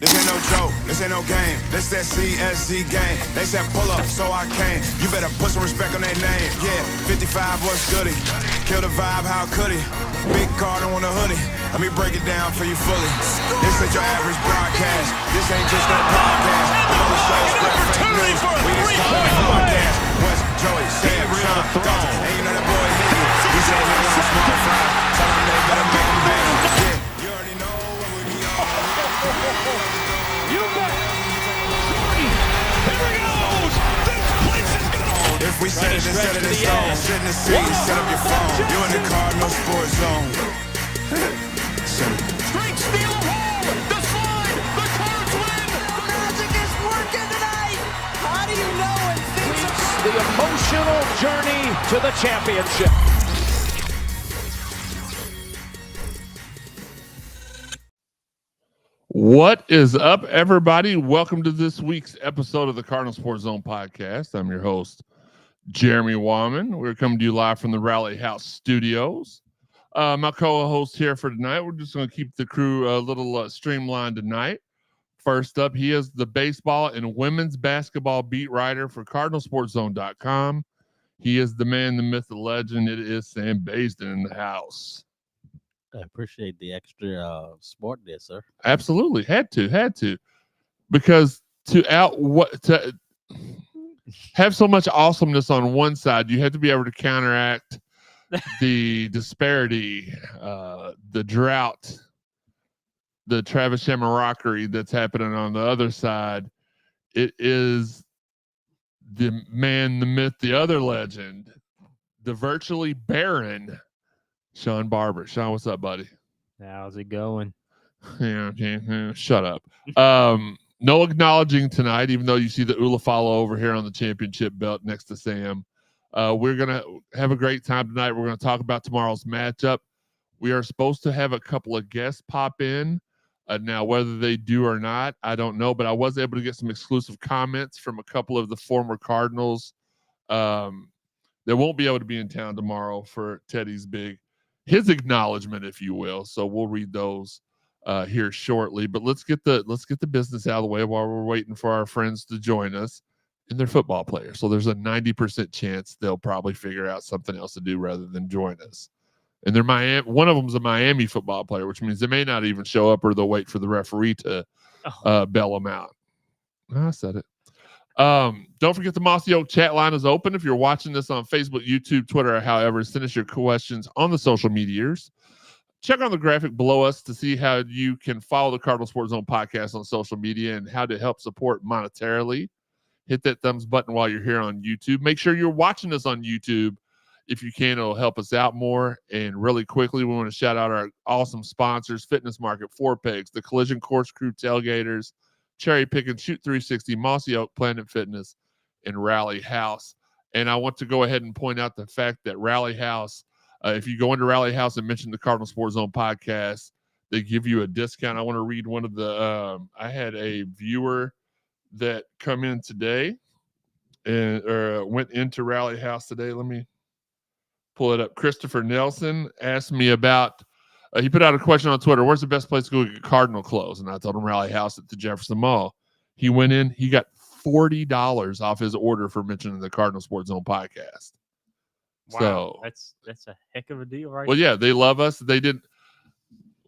This ain't no joke, this ain't no game. This that CSZ game. They said pull up, so I came. You better put some respect on their name. Yeah, 55 was goody. Kill the vibe, how could he? Big Cardinal on the hoodie. Let me break it down for you fully. This ain't your average broadcast. This ain't just no podcast. All the shows spread fake news. We just call it podcast. West Joey, Sam, Shawn, Dalton. And you know that boy hit you. He said he was a small fry. Tell him they better make him bang. Yeah, you already know what we be on. You bet. Here he goes. This place is gone. If we set it instead of the zone, sit in the seat, set up your phone. You in the Cardinal sports zone. Straight steal of home. The slide. The Cards win. The magic is working tonight. How do you know when things are The emotional journey to the championship. What is up, everybody? Welcome to this week's episode of the Cardinal Sports Zone podcast. I'm your host, Jeremy Wallman. We're coming to you live from the Rally House Studios. My co-host here for tonight, we're just going to keep the crew a little streamlined tonight. First up, he is the baseball and women's basketball beat writer for CardinalSportsZone.com. He is the man, the myth, the legend. It is Sam Baisden in the house. I appreciate the extra sport there, sir. Absolutely. Had to. Because to have so much awesomeness on one side, you have to be able to counteract the disparity, the drought, the Travis Shamrockery that's happening on the other side. It is the man, the myth, the other legend, the virtually barren Shawn Barber. Shawn, what's up, buddy? How's it going? Yeah, shut up. No acknowledging tonight, even though you see the Ulafalo over here on the championship belt next to Sam. We're going to have a great time tonight. We're going to talk about tomorrow's matchup. We are supposed to have a couple of guests pop in. Now, whether they do or not, I don't know, but I was able to get some exclusive comments from a couple of the former Cardinals that won't be able to be in town tomorrow for Teddy's his acknowledgement, if you will. So we'll read those here shortly. But let's get the business out of the way while we're waiting for our friends to join us. And they're football players, so there's a 90% chance they'll probably figure out something else to do rather than join us. And they're one of them's a Miami football player, which means they may not even show up, or they'll wait for the referee to bail them out. I said it. Don't forget the Mossy Oak chat line is open. If you're watching this on Facebook, YouTube, Twitter, or however, send us your questions on the social medias. Check on the graphic below us to see how you can follow the Cardinal Sports Zone podcast on social media and how to help support monetarily. Hit that thumbs button while you're here on YouTube. Make sure you're watching us on YouTube. If you can, it'll help us out more. And really quickly, we want to shout out our awesome sponsors, Fitness Market, Four Pegs, the Collision Course Crew Tailgaters, Cherry Pick and Shoot 360, Mossy Oak, Planet Fitness, and Rally House. And I want to go ahead and point out the fact that Rally House, if you go into Rally House and mention the Cardinal Sports Zone podcast, they give you a discount. I want to read one of the I had a viewer that come in today and went into Rally House today. Let me pull it up. Christopher Nelson asked me about, he put out a question on Twitter, where's the best place to go get Cardinal clothes? And I told him Rally House at the Jefferson Mall. He went in, he got $40 off his order for mentioning the Cardinal Sports Zone podcast. Wow, so that's a heck of a deal, right? Well, yeah, they love us. They did.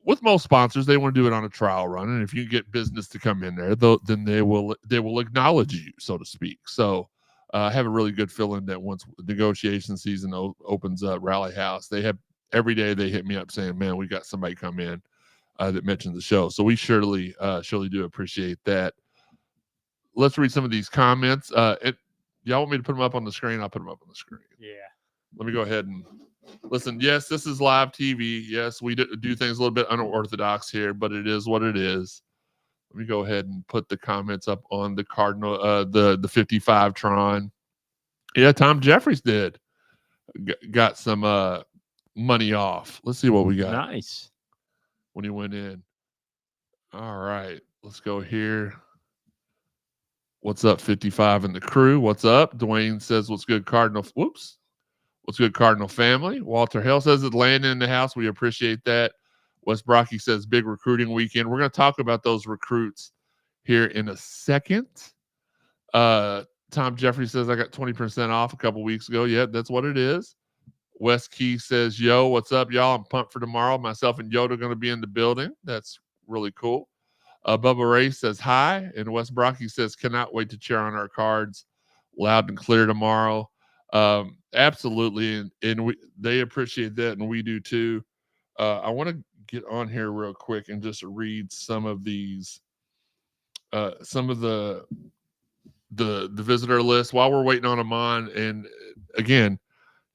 With most sponsors, they want to do it on a trial run, and if you get business to come in there, then they will acknowledge you, so to speak. So I have a really good feeling that once negotiation season opens up, Rally House, they have every day they hit me up saying, "Man, we got somebody come in that mentioned the show." So we surely do appreciate that. Let's read some of these comments. Y'all want me to put them up on the screen? I'll put them up on the screen. Yeah. Let me go ahead and listen. Yes, this is live TV. Yes, we do things a little bit unorthodox here, but it is what it is. Let me go ahead and put the comments up on the Cardinal, the 55 Tron. Yeah, Tom Jeffries did. Got some money off. Let's see what we got. Nice. When he went in. All right, let's go here. What's up, 55 and the crew? What's up? Dwayne says, what's good, Cardinal? Whoops. What's good, Cardinal family? Walter Hill says it's landing in the house. We appreciate that. Wes Brocky says big recruiting weekend. We're going to talk about those recruits here in a second. Tom Jeffrey says I got 20% off a couple weeks ago. Yeah, that's what it is. Wes Key says, yo, what's up, y'all? I'm pumped for tomorrow. Myself and Yoda are going to be in the building. That's really cool. Bubba Ray says hi. And Wes Brocky says, cannot wait to cheer on our Cards loud and clear tomorrow. Absolutely. And they appreciate that, and we do too. I want to get on here real quick and just read some of these, some of the visitor list while we're waiting on Ahmmon. And again,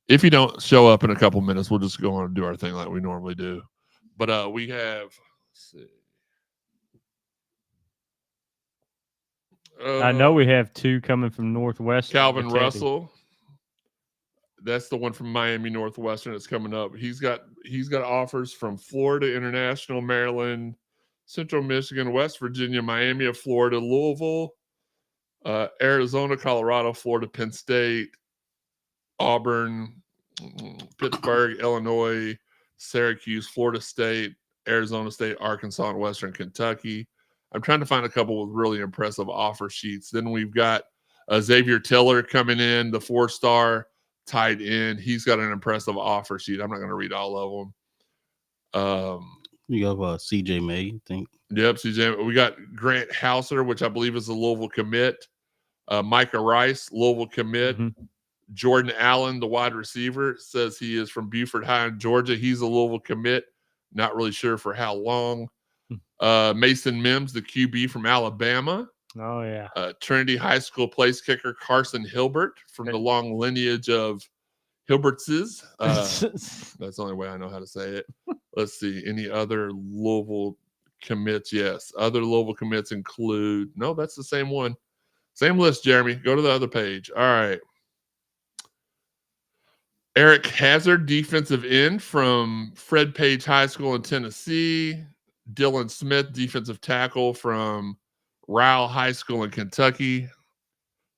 if you don't show up in a couple minutes, we'll just go on and do our thing like we normally do. But we have, let's see. I know we have 2 coming from Northwestern. Calvin Russell. That's the one from Miami Northwestern that's coming up. He's got offers from Florida International, Maryland, Central Michigan, West Virginia, Miami of Florida, Louisville, Arizona, Colorado, Florida, Penn State, Auburn, Pittsburgh, Illinois, Syracuse, Florida State, Arizona State, Arkansas, and Western Kentucky. I'm trying to find a couple with really impressive offer sheets. Then we've got Xavier Tiller coming in, the 4-star tight end. He's got an impressive offer sheet. I'm not going to read all of them. You have CJ May, I think. Yep, CJ. We got Grant Hauser, which I believe is a Louisville commit. Micah Rice, Louisville commit. Mhm. Jordan Allen, the wide receiver, says he is from Buford High in Georgia. He's a Louisville commit. Not really sure for how long. Mason Mims, the QB from Alabama. Oh, yeah. Trinity High School place kicker Carson Hilbert from the long lineage of Hilbertses. That's the only way I know how to say it. Let's see. Any other Louisville commits? Yes. Other Louisville commits include. No, that's the same one. Same list, Jeremy. Go to the other page. All right. Eric Hazard, defensive end from Fred Page High School in Tennessee. Dylan Smith, defensive tackle from Rowell High School in Kentucky.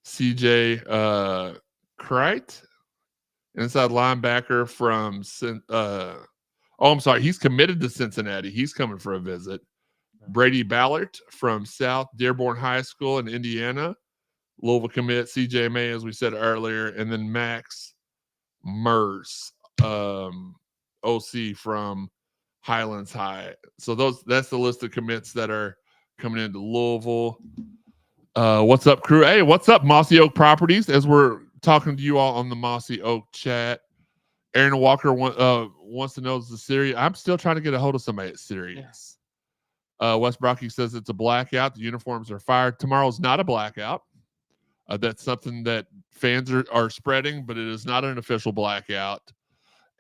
CJ Crite, inside linebacker from I'm sorry, he's committed to Cincinnati. He's coming for a visit. Brady Ballard from South Dearborn High School in Indiana. Louisville commit CJ May, as we said earlier, and then Max Mers, OC from Highlands High. So that's the list of commits that are coming into Louisville. What's up, crew? Hey, what's up, Mossy Oak Properties? As we're talking to you all on the Mossy Oak chat, Aaron Walker wants to know, is the Sirius? I'm still trying to get a hold of somebody at Sirius. Wes Brocky says it's a blackout. The uniforms are fired. Tomorrow's not a blackout. That's something that fans are spreading, but it is not an official blackout.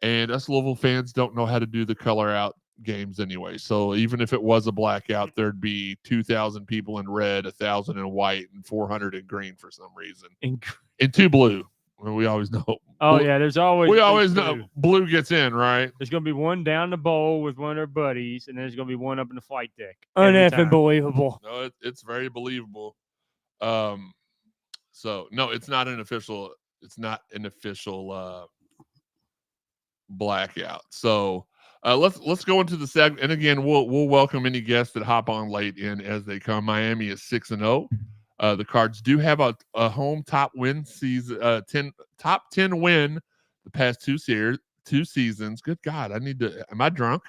And us Louisville fans don't know how to do the color out games anyway. So even if it was a blackout, there'd be 2,000 people in red, 1,000 in white, and 400 in green for some reason. And 2 blue. Well, we always know. Oh, yeah, there's always. We always know blue gets in, right? There's going to be one down the bowl with one of their buddies, and then there's going to be one up in the flight deck. Unbelievable. No, it's very believable. So no, it's not an official. It's not an official blackout. So let's go into the segment. And again, we'll welcome any guests that hop on late in as they come. Miami is 6-0. The Cards do have a home top win season, top 10 win the past 2 seasons. Good God, am I drunk?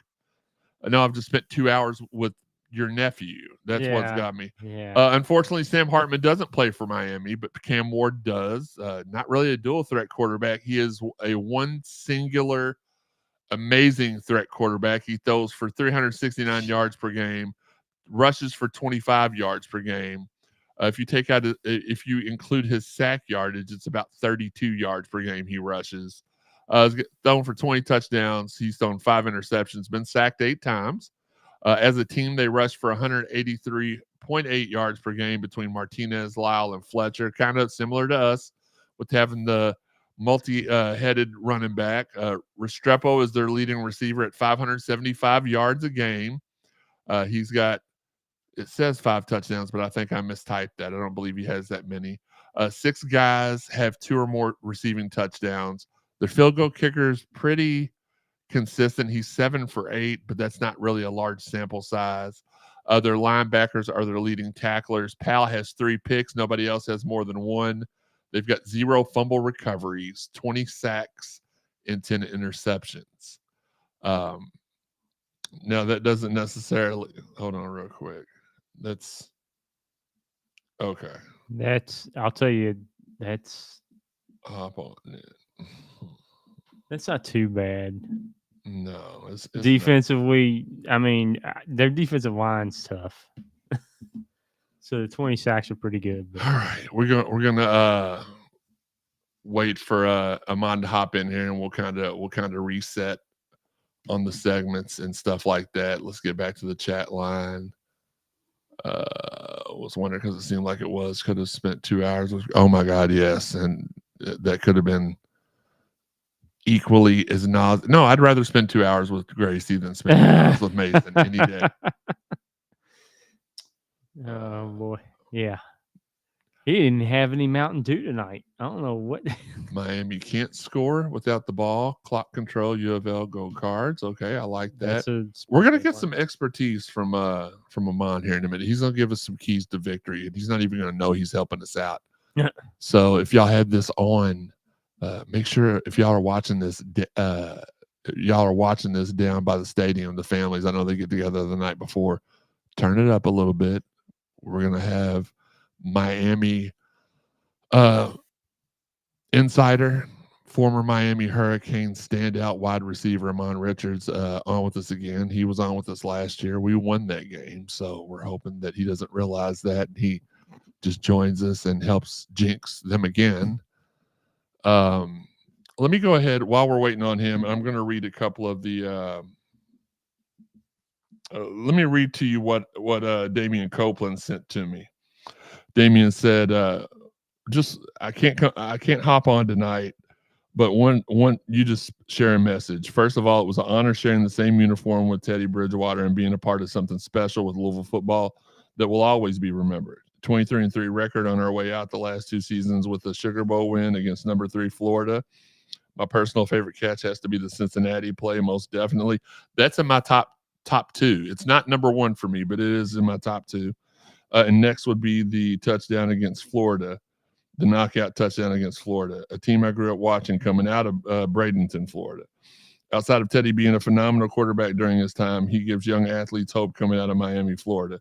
No, I've just spent 2 hours with your nephew. That's what's got me. Yeah. Unfortunately, Sam Hartman doesn't play for Miami, but Cam Ward does. Not really a dual threat quarterback. He is a one singular amazing threat quarterback. He throws for 369 yards per game, rushes for 25 yards per game. If you include his sack yardage, it's about 32 yards per game he rushes. He's thrown for 20 touchdowns. He's thrown 5 interceptions, been sacked 8 times. As a team, they rushed for 183.8 yards per game between Martinez, Lyle, and Fletcher. Kind of similar to us with having the multi-headed running back. Restrepo is their leading receiver at 575 yards a game. He's got, it says 5 touchdowns, but I think I mistyped that. I don't believe he has that many. 6 guys have 2 or more receiving touchdowns. The field goal kicker is pretty consistent. He's 7 for 8, but that's not really a large sample size. Their linebackers are their leading tacklers. Powell has 3 picks. Nobody else has more than 1. They've got 0 fumble recoveries, 20 sacks, and 10 interceptions. Now, that doesn't necessarily – hold on real quick. That's – okay. I'll tell you, that's Hop on it. not too bad. No. It's Defensively, I mean, their defensive line's tough. So the 20 sacks are pretty good. But. All right. We're gonna wait for Ahmmon to hop in here, and we'll kind of reset on the segments and stuff like that. Let's get back to the chat line. Was wondering because it seemed like could have spent 2 hours with. Oh my God, yes, and that could have been equally as No, I'd rather spend 2 hours with Gracie than spend 2 hours with Mason any day. Oh boy, yeah. He didn't have any Mountain Dew tonight. I don't know what. Miami can't score without the ball. Clock control. U of L go Cards. Okay, I like that. We're gonna get some expertise from Ahmmon here in a minute. He's gonna give us some keys to victory, and he's not even gonna know he's helping us out. So if y'all had this on, make sure if y'all are watching this, down by the stadium. The families, I know they get together the night before. Turn it up a little bit. We're gonna have Miami insider, former Miami Hurricane standout wide receiver Ahmmon Richards on with us again. He was on with us last year. We won that game, so we're hoping that he doesn't realize that. He just joins us and helps jinx them again. Let me go ahead while we're waiting on him. I'm going to read a couple of the let me read to you what Damian Copeland sent to me. Damian said, I can't hop on tonight, but one you just share a message. First of all, it was an honor sharing the same uniform with Teddy Bridgewater and being a part of something special with Louisville football that will always be remembered. 23-3 record on our way out the last 2 seasons with the Sugar Bowl win against number 3 Florida. My personal favorite catch has to be the Cincinnati play, most definitely. That's in my top 2. It's not number 1 for me, but it is in my top 2. And next would be the touchdown against Florida, the knockout touchdown against Florida, a team I grew up watching coming out of Bradenton, Florida. Outside of Teddy being a phenomenal quarterback during his time, he gives young athletes hope coming out of Miami, Florida.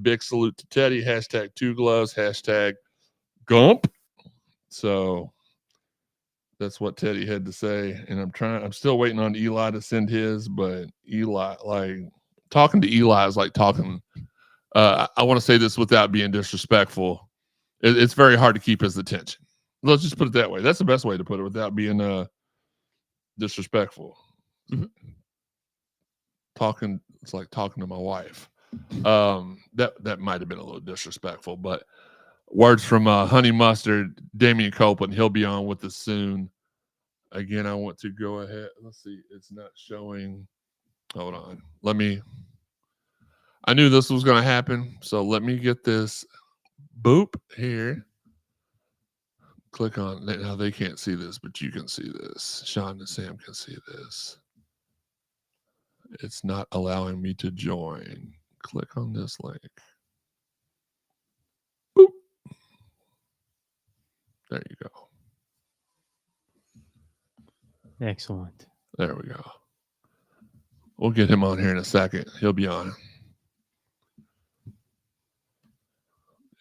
Big salute to Teddy, hashtag 2 gloves, hashtag Gump. So that's what Teddy had to say. And I'm still waiting on Eli to send his, but Eli, like talking to Eli is like talking. I want to say this without being disrespectful. It's very hard to keep his attention. Let's just put it that way. That's the best way to put it without being disrespectful. Mm-hmm. It's like talking to my wife. That might have been a little disrespectful, but words from Honey Mustard, Damian Copeland. He'll be on with us soon. Again, I want to go ahead. Let's see. It's not showing. Hold on. I knew this was going to happen, so let me get this boop here. Click on it. Now they can't see this, but you can see this. Shawn and Sam can see this. It's not allowing me to join. Click on this link. Boop. There you go. Excellent. There we go. We'll get him on here in a second. He'll be on.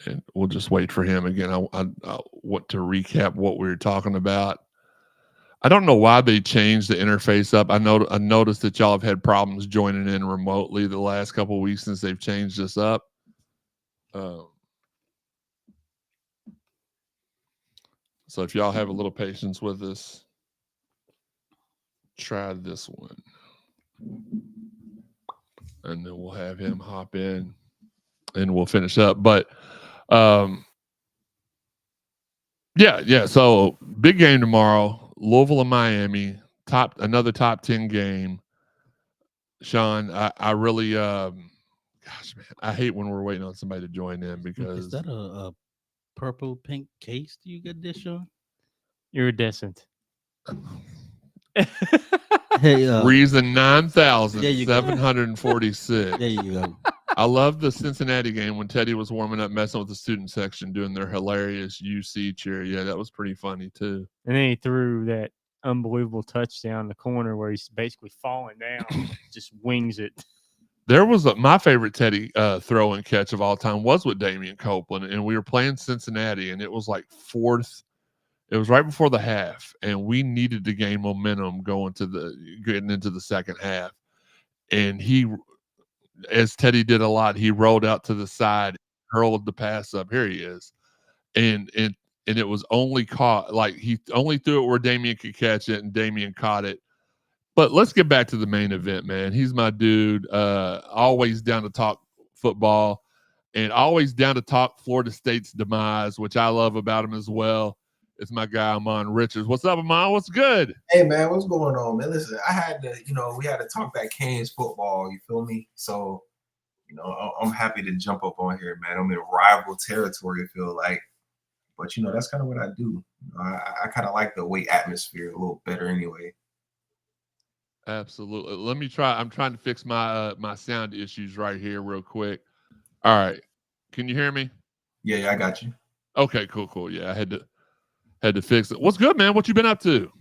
And we'll just wait for him again. I want to recap what we were talking about. I don't know why they changed the interface up. I noticed that y'all have had problems joining in remotely the last couple of weeks since they've changed this up. So if y'all have a little patience with us, try this one. And then we'll have him hop in and we'll finish up. But yeah. So big game tomorrow. Louisville and Miami, another top 10 game. Shawn, I really, gosh, man, I hate when we're waiting on somebody to join in because is that a purple pink case? Do you get this, Shawn? Iridescent. Hey, reason 9,746. There you go. I love the Cincinnati game when Teddy was warming up, messing with the student section, doing their hilarious UC cheer. Yeah, that was pretty funny too. And then he threw that unbelievable touchdown in the corner where he's basically falling down, just wings it. There was my favorite Teddy throw and catch of all time was with Damian Copeland, and we were playing Cincinnati, and it was like fourth. It was right before the half, and we needed to gain momentum getting into the second half. And he, as Teddy did a lot, he rolled out to the side, hurled the pass up. Here he is, and it was only caught, like he only threw it where Damian could catch it, and Damian caught it. But let's get back to the main event, man. He's my dude. Always down to talk football, and always down to talk Florida State's demise, which I love about him as well. It's my guy, Ahmmon Richards. What's up, Ahmmon? What's good? Hey, man, what's going on, man? Listen, I had to, we had to talk that Canes football, you feel me? So, I'm happy to jump up on here, man. I'm in rival territory, I feel like. But, that's kind of what I do. I kind of like the away atmosphere a little better anyway. Absolutely. Let me try. I'm trying to fix my my sound issues right here real quick. All right. Can you hear me? Yeah, I got you. Okay, cool. Yeah, I had to fix it. What's good, man? What you been up to?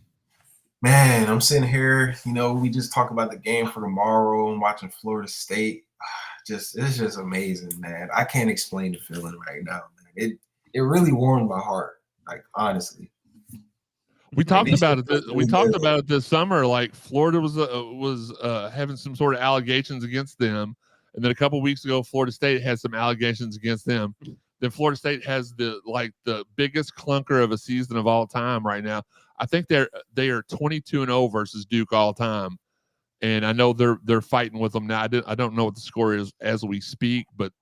Man, I'm sitting here, we just talk about the game for tomorrow and watching Florida State. It's just amazing, man. I can't explain the feeling right now, man. It really warmed my heart, like honestly. We talked about it. We talked about it this summer. Like Florida was having some sort of allegations against them, and then a couple weeks ago, Florida State had some allegations against them. Then Florida State has the biggest clunker of a season of all time right now. I think they are 22-0 versus Duke all time, and I know they're fighting with them now. I don't know what the score is as we speak, but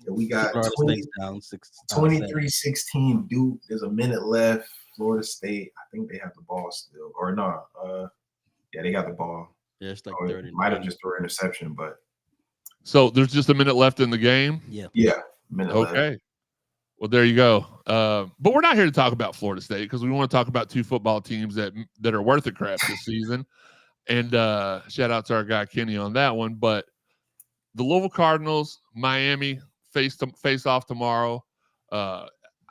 we got 23-16 Duke. There's a minute left. Florida State, I think they have the ball still, or no? Yeah, they got the ball. Yeah, it's like 30. Might have just thrown an interception, but so there's just a minute left in the game. Yeah, minute left. Okay. Well, there you go. But we're not here to talk about Florida State because we want to talk about two football teams that are worth a crap this season. And shout out to our guy Kenny on that one. But the Louisville Cardinals, Miami face off tomorrow.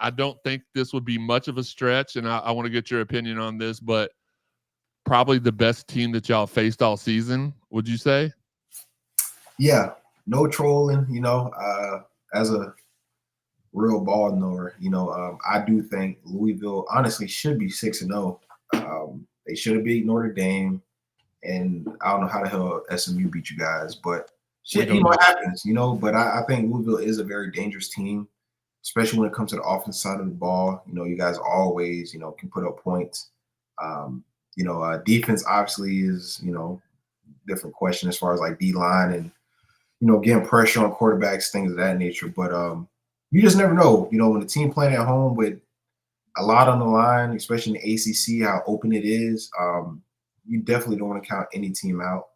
I don't think this would be much of a stretch, and I want to get your opinion on this, but probably the best team that y'all faced all season, would you say? Yeah, no trolling, as a real ball knower, I do think Louisville honestly should be 6-0. They should have beat Notre Dame, and I don't know how the hell SMU beat you guys, but shit, it happens, but I think Louisville is a very dangerous team, especially when it comes to the offensive side of the ball. You guys always, can put up points. Defense obviously is, different question as far as like D-line and, getting pressure on quarterbacks, things of that nature. But you just never know, when the team playing at home with a lot on the line, especially in the ACC, how open it is, you definitely don't want to count any team out.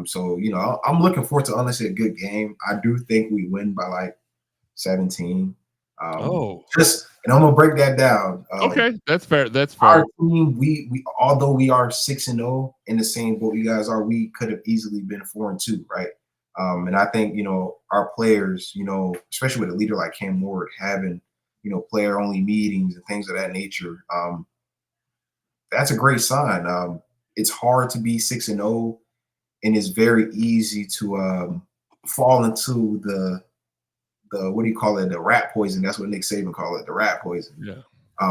So, I'm looking forward to honestly a good game. I do think we win by like 17. And I'm gonna break that down. Okay, that's fair. Our team, we although we are 6-0 in the same boat you guys are, we could have easily been 4-2, right? And I think our players, especially with a leader like Cam Ward having player only meetings and things of that nature, that's a great sign. It's hard to be 6-0, and it's very easy to fall into the what do you call it? The rat poison. That's what Nick Saban called it, the rat poison. Yeah.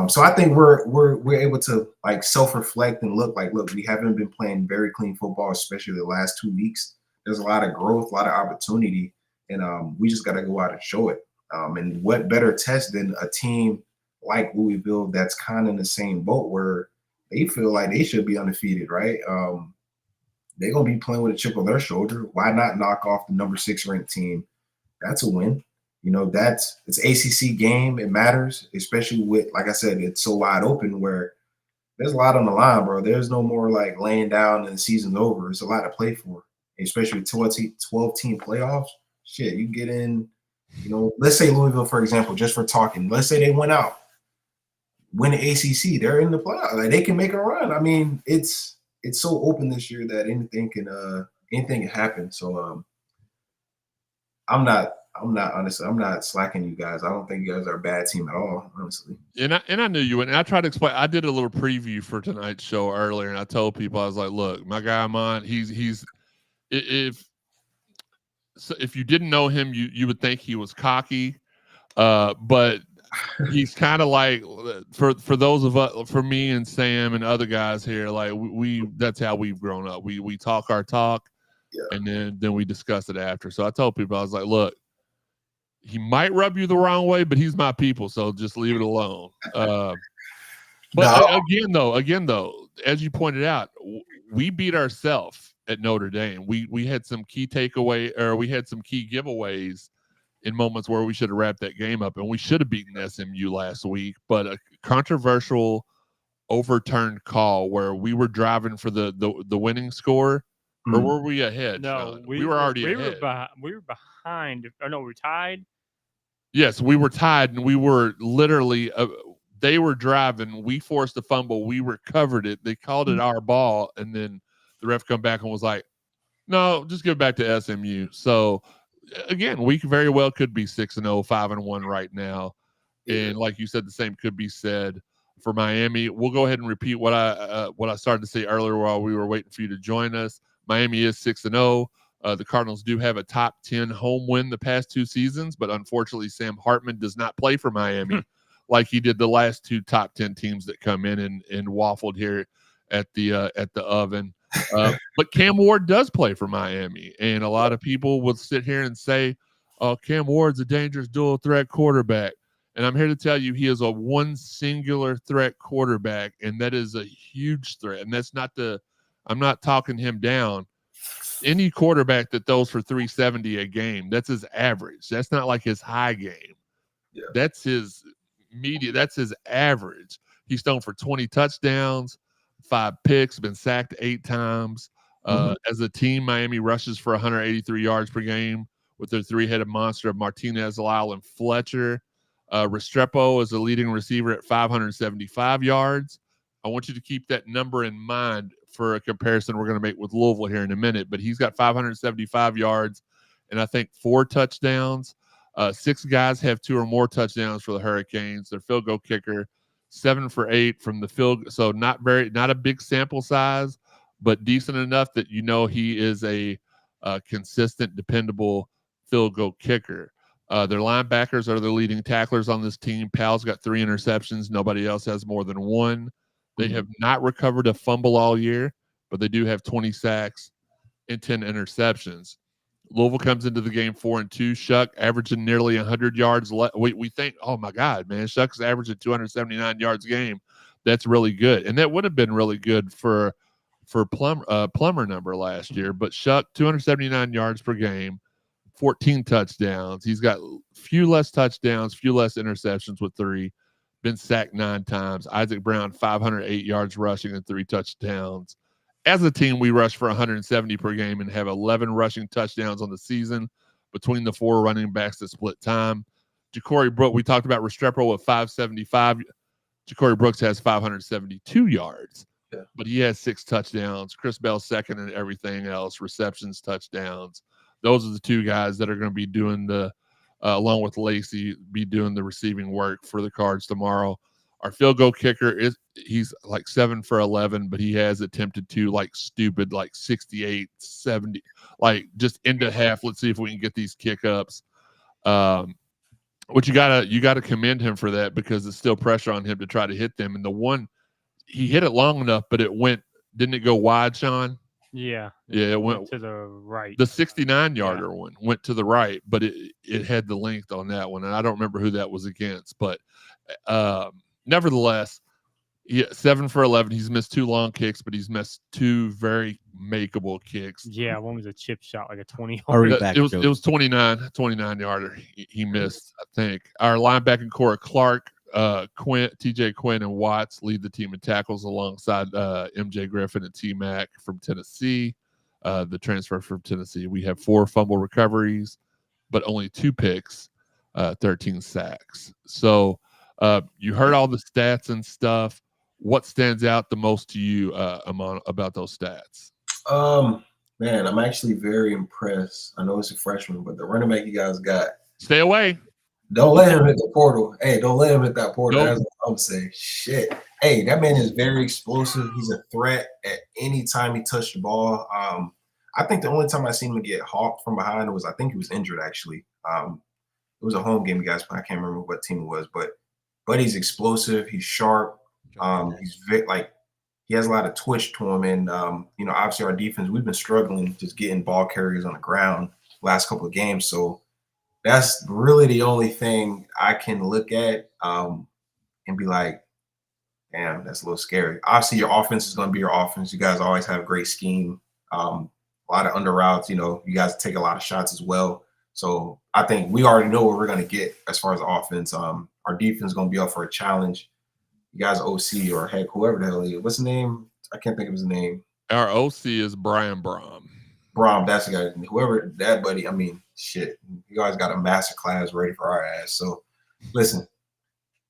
So I think we're able to like self-reflect and look, we haven't been playing very clean football, especially the last 2 weeks. There's a lot of growth, a lot of opportunity, and we just got to go out and show it. And what better test than a team like Louisville that's kind of in the same boat where they feel like they should be undefeated, right? They're gonna be playing with a chip on their shoulder. Why not knock off the number 6 ranked team? That's a win. It's ACC game. It matters, especially with, like I said, it's so wide open where there's a lot on the line, bro. There's no more like laying down and the season's over. It's a lot to play for, especially 12-team playoffs. Shit, you get in, let's say Louisville, for example, just for talking, let's say they went out, win the ACC, they're in the playoffs. Like they can make a run. I mean, it's so open this year that anything can happen. So, I'm not honestly. I'm not slacking you guys. I don't think you guys are a bad team at all, honestly. And I knew you would. And I tried to explain. I did a little preview for tonight's show earlier, and I told people, I was like, "Look, my guy Ahmmon, if you didn't know him, you would think he was cocky, but he's kind of like for those of us, for me and Sam and other guys here, like we that's how we've grown up. We talk our talk, and then we discuss it after. So I told people, I was like, look, he might rub you the wrong way, but he's my people, so just leave it alone. But again though, as you pointed out, we beat ourselves at Notre Dame. We had some key takeaway, or we had some key giveaways in moments where we should have wrapped that game up, and we should have beaten SMU last week. But a controversial overturned call where we were driving for the winning score, or were we ahead? No, Sean? We were already ahead. We were behind. Oh no, we're tied. Yes, we were tied, and we were literally. They were driving. We forced a fumble. We recovered it. They called it our ball, and then the ref come back and was like, "No, just give it back to SMU." So again, we very well could be 6-0, 5-1 right now, and like you said, the same could be said for Miami. We'll go ahead and repeat what I started to say earlier while we were waiting for you to join us. Miami is 6-0. The Cardinals do have a top 10 home win the past 2 seasons, but unfortunately, Sam Hartman does not play for Miami like he did the last 2 top 10 teams that come in and waffled here at the oven. But Cam Ward does play for Miami, and a lot of people will sit here and say, "Oh, Cam Ward's a dangerous dual threat quarterback." And I'm here to tell you, he is a one singular threat quarterback, and that is a huge threat. And that's not I'm not talking him down. Any quarterback that throws for 370 a game, that's his average. That's not like his high game. Yeah. That's his that's his average. He's thrown for 20 touchdowns, 5 picks, been sacked 8 times. As a team, Miami rushes for 183 yards per game with their 3-headed monster of Martinez, Lyle, and Fletcher. Restrepo is a leading receiver at 575 yards. I want you to keep that number in mind for a comparison we're going to make with Louisville here in a minute, but he's got 575 yards and I think 4 touchdowns. 6 guys have 2 or more touchdowns for the Hurricanes. Their field goal kicker, 7 for 8 from the field. So not a big sample size, but decent enough that you know he is a consistent, dependable field goal kicker. Their linebackers are the leading tacklers on this team. Powell's got 3 interceptions. Nobody else has more than 1. They have not recovered a fumble all year, but they do have 20 sacks and 10 interceptions. Louisville comes into the game 4-2. Shuck averaging nearly 100 yards. We think, oh my God, man, Shuck's averaging 279 yards a game. That's really good, and that would have been really good for Plummer number last year. But Shuck 279 yards per game, 14 touchdowns. He's got few less touchdowns, few less interceptions with 3. Been sacked 9 times. Isaac Brown 508 yards rushing and 3 touchdowns. As a team, we rush for 170 per game and have 11 rushing touchdowns on the season between the 4 running backs that split time. Ja'Cory Brooks, we talked about Restrepo at 575. Ja'Cory Brooks has 572 yards, but he has 6 touchdowns. Chris Bell second in everything else, receptions, touchdowns. Those are the 2 guys that are going to be doing along with Lacey, be doing the receiving work for the Cards tomorrow. Our field goal kicker he's like 7 for 11, but he has attempted to like stupid, like 68, 70, like just into half. Let's see if we can get these kick ups. Which you gotta commend him for that, because it's still pressure on him to try to hit them. And the one, he hit it long enough, but didn't it go wide, Shawn? Yeah, it went to the right. The 69-yarder one went to the right, but it had the length on that one, and I don't remember who that was against. But nevertheless, 7 for 11. He's missed 2 long kicks, but he's missed 2 very makeable kicks. Yeah, one was a chip shot, like a 20. It was 29 yarder. He missed, I think. Our linebacking core, Clark, TJ Quinn, and Watts lead the team in tackles alongside MJ Griffin and T-Mac from Tennessee, the transfer from Tennessee. We have 4 fumble recoveries, but only 2 picks, 13 sacks. So you heard all the stats and stuff. What stands out the most to you, Ahmmon, about those stats? Man, I'm actually very impressed. I know it's a freshman, but the running back you guys got, Stay away. don't let him hit the portal. Hey, don't let him hit that portal. Nope. That's what I'm saying. Shit. Hey, that man is very explosive. He's a threat at any time he touched the ball. I think the only time I seen him get hawked from behind was I think he was injured actually. It was a home game, you guys. I can't remember what team it was, but he's explosive. He's sharp. He's he has a lot of twitch to him, and obviously our defense, we've been struggling just getting ball carriers on the ground last couple of games. So that's really the only thing I can look at and be like, damn, that's a little scary. Obviously, your offense is going to be your offense. You guys always have a great scheme. A lot of under routes. You guys take a lot of shots as well. So I think we already know what we're going to get as far as offense. Our defense is going to be up for a challenge. You guys, OC or heck, whoever the hell he is. What's his name? I can't think of his name. Our OC is Brian Brom. Brom, that's the guy. Whoever that buddy, I mean, shit. You guys got a master class ready for our ass. So listen,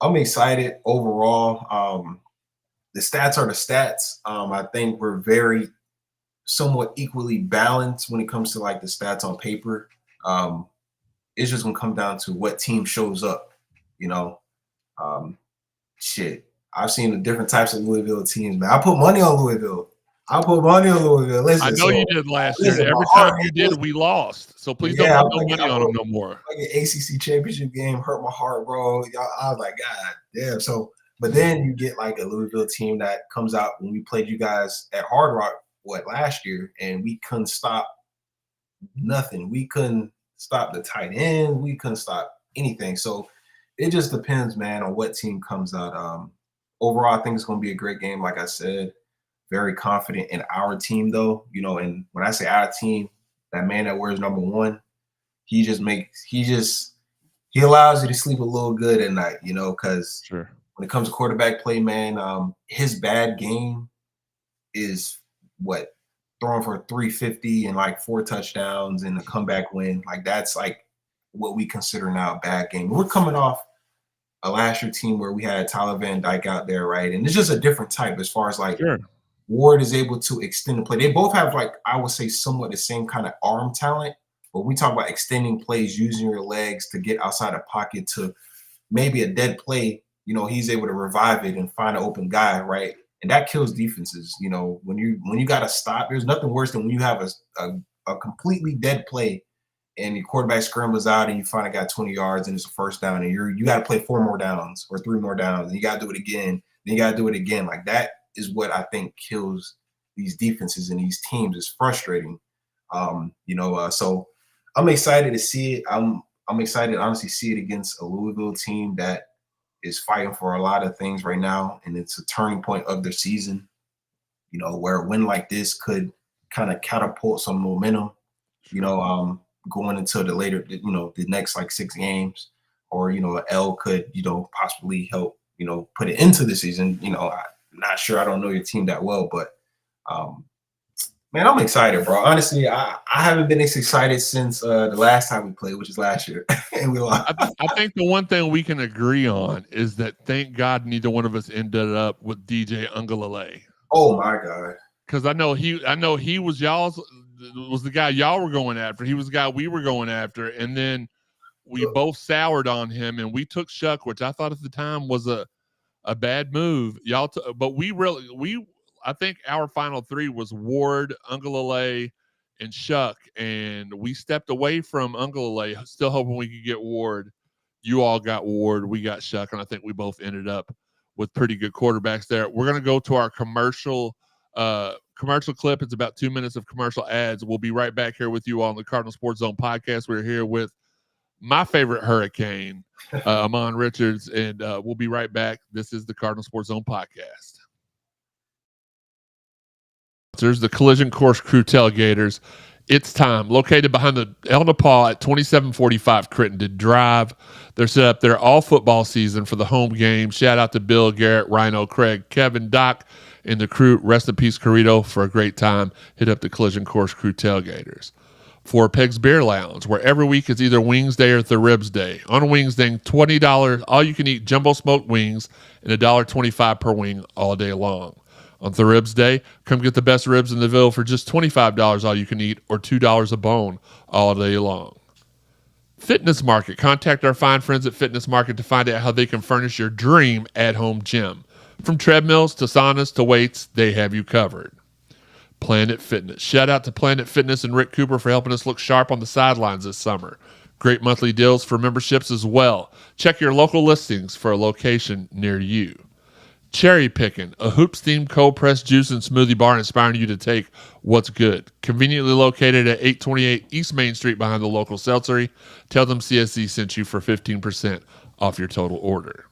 I'm excited overall. The stats are the stats. I think we're very somewhat equally balanced when it comes to like the stats on paper. It's just gonna come down to what team shows up, shit. I've seen the different types of Louisville teams, man. I put money on Louisville. Listen, I know you did last year. Every time you did, we lost. So please don't put no money on them no more. Like an ACC championship game hurt my heart, bro. I was like, God damn. So, but then you get like a Louisville team that comes out when we played you guys at Hard Rock last year, and we couldn't stop nothing. We couldn't stop the tight end. We couldn't stop anything. So it just depends, man, on what team comes out. Overall, I think it's going to be a great game. Like I said, very confident in our team, though. And when I say our team, that man that wears number 1, he allows you to sleep a little good at night, because sure. When it comes to quarterback play, man, his bad game is throwing for 350 and like 4 touchdowns and a comeback win. Like that's like what we consider now a bad game. We're coming off a last year team where we had Tyler Van Dyke out there, right? And it's just a different type as far as like sure. Ward is able to extend the play. They both have like, I would say somewhat the same kind of arm talent, but we talk about extending plays, using your legs to get outside the pocket to maybe a dead play. He's able to revive it and find an open guy, right? And that kills defenses. When you got to stop, there's nothing worse than when you have a completely dead play and your quarterback scrambles out and you find a guy 20 yards and it's a first down and you got to play 4 more downs or 3 more downs and you got to do it again. Then you got to do it again. Like that is what I think kills these defenses and these teams. It's frustrating. So I'm excited to see it. I'm excited to honestly see it against a Louisville team that is fighting for a lot of things right now, and it's a turning point of their season, where a win like this could kind of catapult some momentum, going into the later, the next like 6 games, or, an L could, possibly help, put it into the season. I'm not sure. I don't know your team that well, but man, I'm excited, bro. Honestly, I haven't been as excited since the last time we played, which is last year, and we lost. I think the one thing we can agree on is that thank God neither one of us ended up with DJ Ungalale. Oh my God! Because I know he was the guy y'all were going after. He was the guy we were going after, and then we both soured on him, and we took Shuck, which I thought at the time was a bad move. But I think our final 3 was Ward, Ungalale, and Shuck, and we stepped away from Ungalale, still hoping we could get Ward. You all got Ward, we got Shuck, and I think we both ended up with pretty good quarterbacks there. We're going to go to our commercial clip. It's about 2 minutes of commercial ads. We'll be right back here with you all on the Cardinal Sports Zone podcast. We're here with my favorite Hurricane, Ahmmon Richards, and we'll be right back. This is the Cardinal Sports Zone podcast. There's the Collision Course Crew Tailgaters. It's time. Located behind the El Nepal at 2745 Crittenden Drive. They're set up there all football season for the home game. Shout out to Bill, Garrett, Rhino, Craig, Kevin, Doc, and the crew. Rest in peace, Corrito, for a great time. Hit up the Collision Course Crew Tailgaters. For Peg's Beer Lounge, where every week is either Wings Day or the Ribs Day. On Wings Day, $20 all you can eat jumbo smoked wings and $1.25 per wing all day long. On the Ribs Day, come get the best ribs in the Ville for just $25 all you can eat or $2 a bone all day long. Fitness Market. Contact our fine friends at Fitness Market to find out how they can furnish your dream at-home gym. From treadmills to saunas to weights, they have you covered. Planet Fitness. Shout out to Planet Fitness and Rick Cooper for helping us look sharp on the sidelines this summer. Great monthly deals for memberships as well. Check your local listings for a location near you. Cherry Pickin', a hoops-themed cold-pressed juice and smoothie bar inspiring you to take what's good. Conveniently located at 828 East Main Street behind the local seltzery. Tell them CSZ sent you for 15% off your total order.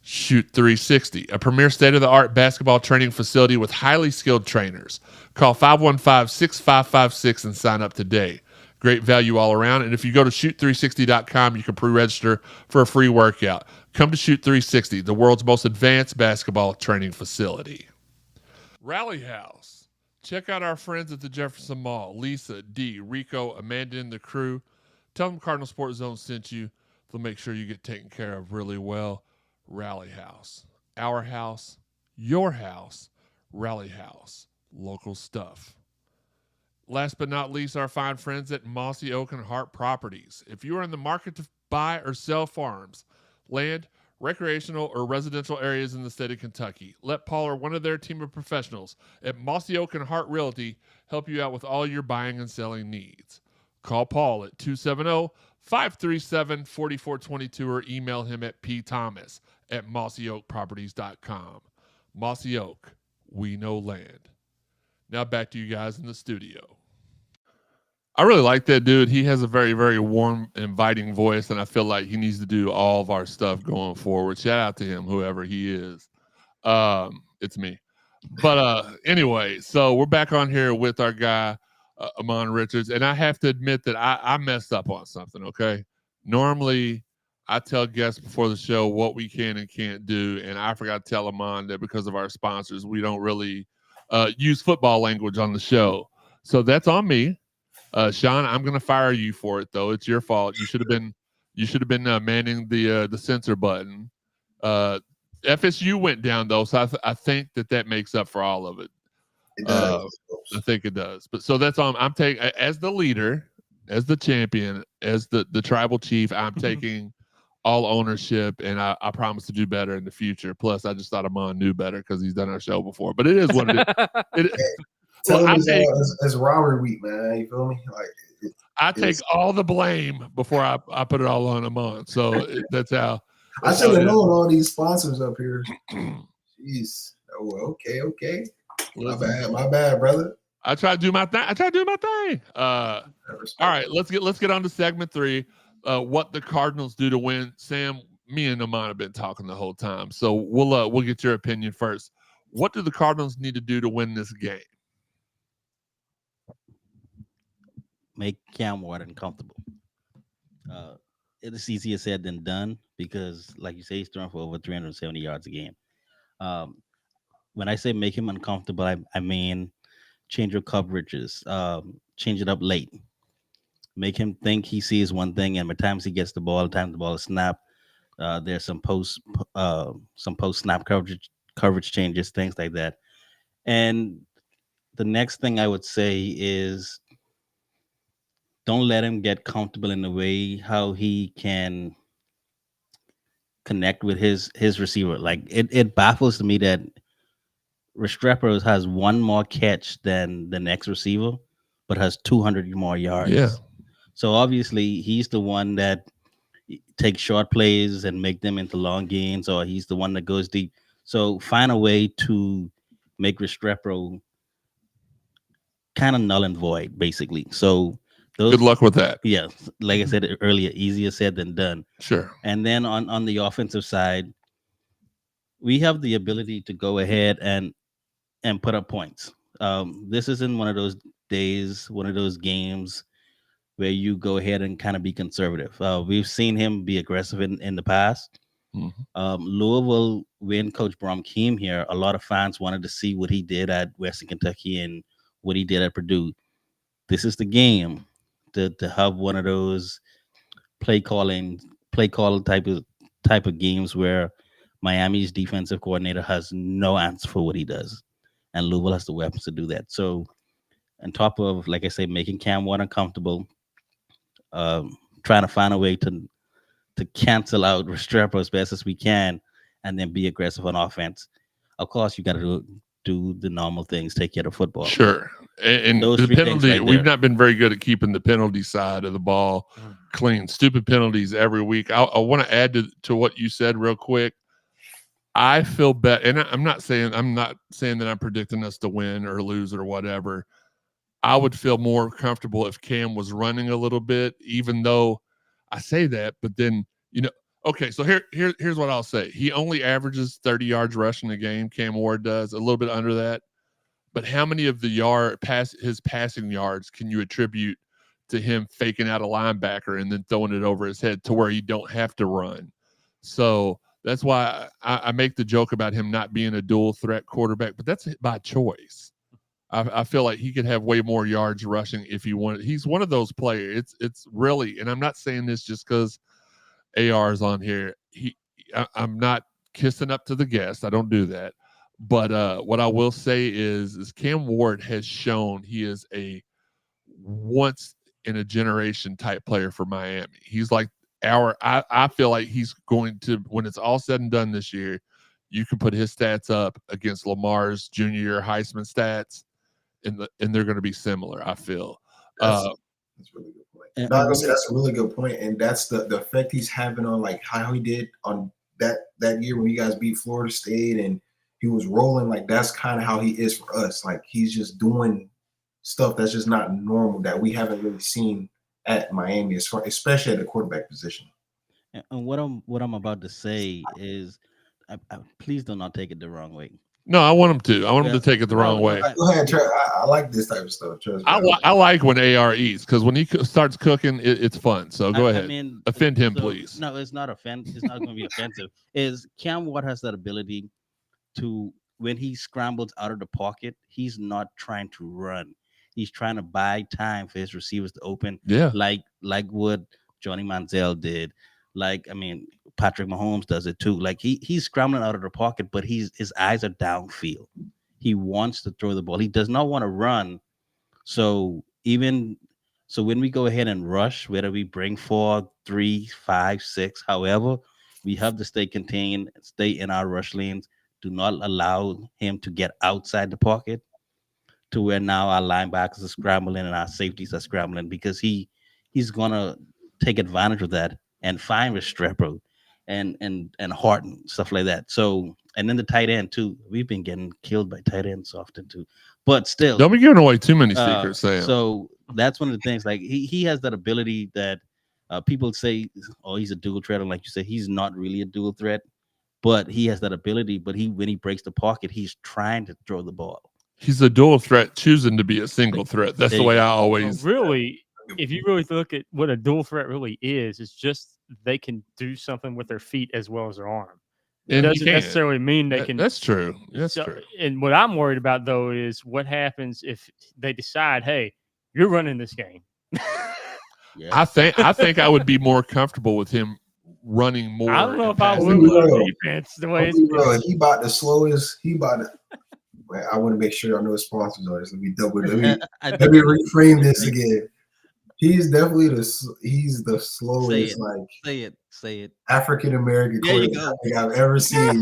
Shoot 360, a premier state-of-the-art basketball training facility with highly skilled trainers. Call 515-6556 and sign up today. Great value all around. And if you go to shoot360.com, you can pre-register for a free workout. Come to Shoot 360, the world's most advanced basketball training facility. Rally House. Check out our friends at the Jefferson Mall. Lisa, D, Rico, Amanda, and the crew. Tell them Cardinal Sports Zone sent you. They'll make sure you get taken care of really well. Rally House. Our house. Your house. Rally House. Local stuff. Last but not least, our fine friends at Mossy Oak and Hart Properties. If you are in the market to buy or sell farms, land, recreational, or residential areas in the state of Kentucky, let Paul or one of their team of professionals at Mossy Oak and Hart Realty help you out with all your buying and selling needs. Call Paul at 270-537-4422 or email him at pthomas@mossyoakproperties.com. Mossy Oak, we know land. Now back to you guys in the studio. I really like that dude. He has a very, very warm, inviting voice, and I feel like he needs to do all of our stuff going forward. Shout out to him, whoever he is. It's me. But anyway, so we're back on here with our guy, Ahmmon Richards, and I have to admit that I messed up on something, okay? Normally, I tell guests before the show what we can and can't do, and I forgot to tell Ahmmon that because of our sponsors, we don't really use football language on the show. So that's on me. Shawn, I'm going to fire you for it, though. It's your fault. You should have been manning the censor button. FSU went down, though, so I think that makes up for all of it. It does. I think it does. But so that's on. I'm taking as the leader, as the champion, as the tribal chief. I'm taking all ownership, and I promise to do better in the future. Plus, I just thought Ahmmon knew better because he's done our show before. But it is what it is. Tell him it's robbery week, man. You feel me? Like I take all the blame before I put it all on Ahmmon. So that's how. I should have known all these sponsors up here. Jeez. Oh, okay. My bad, brother. I try to do my thing. All right, let's get on to segment 3. What the Cardinals do to win. Sam, me and Ahmmon have been talking the whole time, so we'll get your opinion first. What do the Cardinals need to do to win this game? Make Cam Ward comfortable. It's easier said than done because, like you say, he's throwing for over 370 yards a game. When I say make him uncomfortable, I mean change your coverages, change it up late. Make him think he sees one thing, and by the time he gets the ball, the ball is snapped, there's some post snap coverage changes, things like that. And the next thing I would say is don't let him get comfortable in the way how he can connect with his receiver. Like it baffles me that Restrepo has one more catch than the next receiver, but has 200 more yards. Yeah. So obviously he's the one that takes short plays and make them into long gains, or he's the one that goes deep. So find a way to make Restrepo kind of null and void, basically. So good luck with that. Yeah, like I said earlier, easier said than done. Sure. And then on the offensive side, we have the ability to go ahead and put up points. This isn't one of those days, one of those games where you go ahead and kind of be conservative. We've seen him be aggressive in the past. Mm-hmm. Louisville, when Coach Brom came here, a lot of fans wanted to see what he did at Western Kentucky and what he did at Purdue. This is the game to have one of those play call type of games where Miami's defensive coordinator has no answer for what he does, and Louisville has the weapons to do that. So, on top of, like I say, making Cam Ward uncomfortable, trying to find a way to cancel out Restrepo as best as we can, and then be aggressive on offense. Of course, you got to do the normal things, take care of football. Sure. And Those the three things penalty, right we've there. not been very good at keeping the penalty side of the ball clean. Stupid penalties every week. I want to add to what you said real quick. I feel better, and I'm not saying that I'm predicting us to win or lose or whatever. I would feel more comfortable if Cam was running a little bit, even though I say that, but then, okay, so here's what I'll say. He only averages 30 yards rushing a game. Cam Ward does a little bit under that. But how many of his passing yards can you attribute to him faking out a linebacker and then throwing it over his head to where you don't have to run? So that's why I make the joke about him not being a dual threat quarterback, but that's by choice. I feel like he could have way more yards rushing if he wanted. He's one of those players. It's really, and I'm not saying this just because AR is on here. I'm not kissing up to the guest. I don't do that. But what I will say is Cam Ward has shown he is a once in a generation type player for Miami. He's like I feel like he's going to, when it's all said and done this year, you can put his stats up against Lamar's junior year Heisman stats, and they're going to be similar. I feel. That's a really good point. No, I was gonna say that's a really good point, and that's the effect he's having on like how he did on that year when you guys beat Florida State and he was rolling. Like that's kind of how he is for us. Like he's just doing stuff that's just not normal that we haven't really seen at Miami, especially at the quarterback position. And what I'm about to say is, please do not take it the wrong way. No, I want him to. I want him to take it the wrong way. Go ahead, Trevor. I like this type of stuff. Trust me. I like when AR eats, because when he starts cooking, it's fun. So go ahead. Offend him, please. No, it's not It's not going to be offensive. Is Cam Ward has that ability to, when he scrambles out of the pocket, he's not trying to run. He's trying to buy time for his receivers to open. Yeah. Like what Johnny Manziel did. Patrick Mahomes does it too. Like he's scrambling out of the pocket, but his eyes are downfield. He wants to throw the ball. He does not want to run. So when we go ahead and rush, whether we bring 4, 3, 5, 6, however, we have to stay contained, stay in our rush lanes. Do not allow him to get outside the pocket to where now our linebackers are scrambling and our safeties are scrambling, because he's gonna take advantage of that and find Restrepo and Horton, stuff like that. So, and then the tight end too. We've been getting killed by tight ends often too. But still, don't be giving away too many secrets, Sam. So that's one of the things. Like he has that ability that people say, oh, he's a dual threat, and like you said, he's not really a dual threat, but he has that ability. But when he breaks the pocket, he's trying to throw the ball. He's a dual threat, choosing to be a single threat. That's the way I always. Really, if you really look at what a dual threat really is, it's just they can do something with their feet as well as their arm. It doesn't necessarily mean they can. That's true. That's true. And what I'm worried about, though, is what happens if they decide, hey, you're running this game. Yeah. I think I would be more comfortable with him running more. I don't know if I would run defense the way it's. He about the slowest. I want to make sure I know his sponsors are. Let me reframe this again. He's definitely the slowest. Say it. African American quarterback I've ever seen.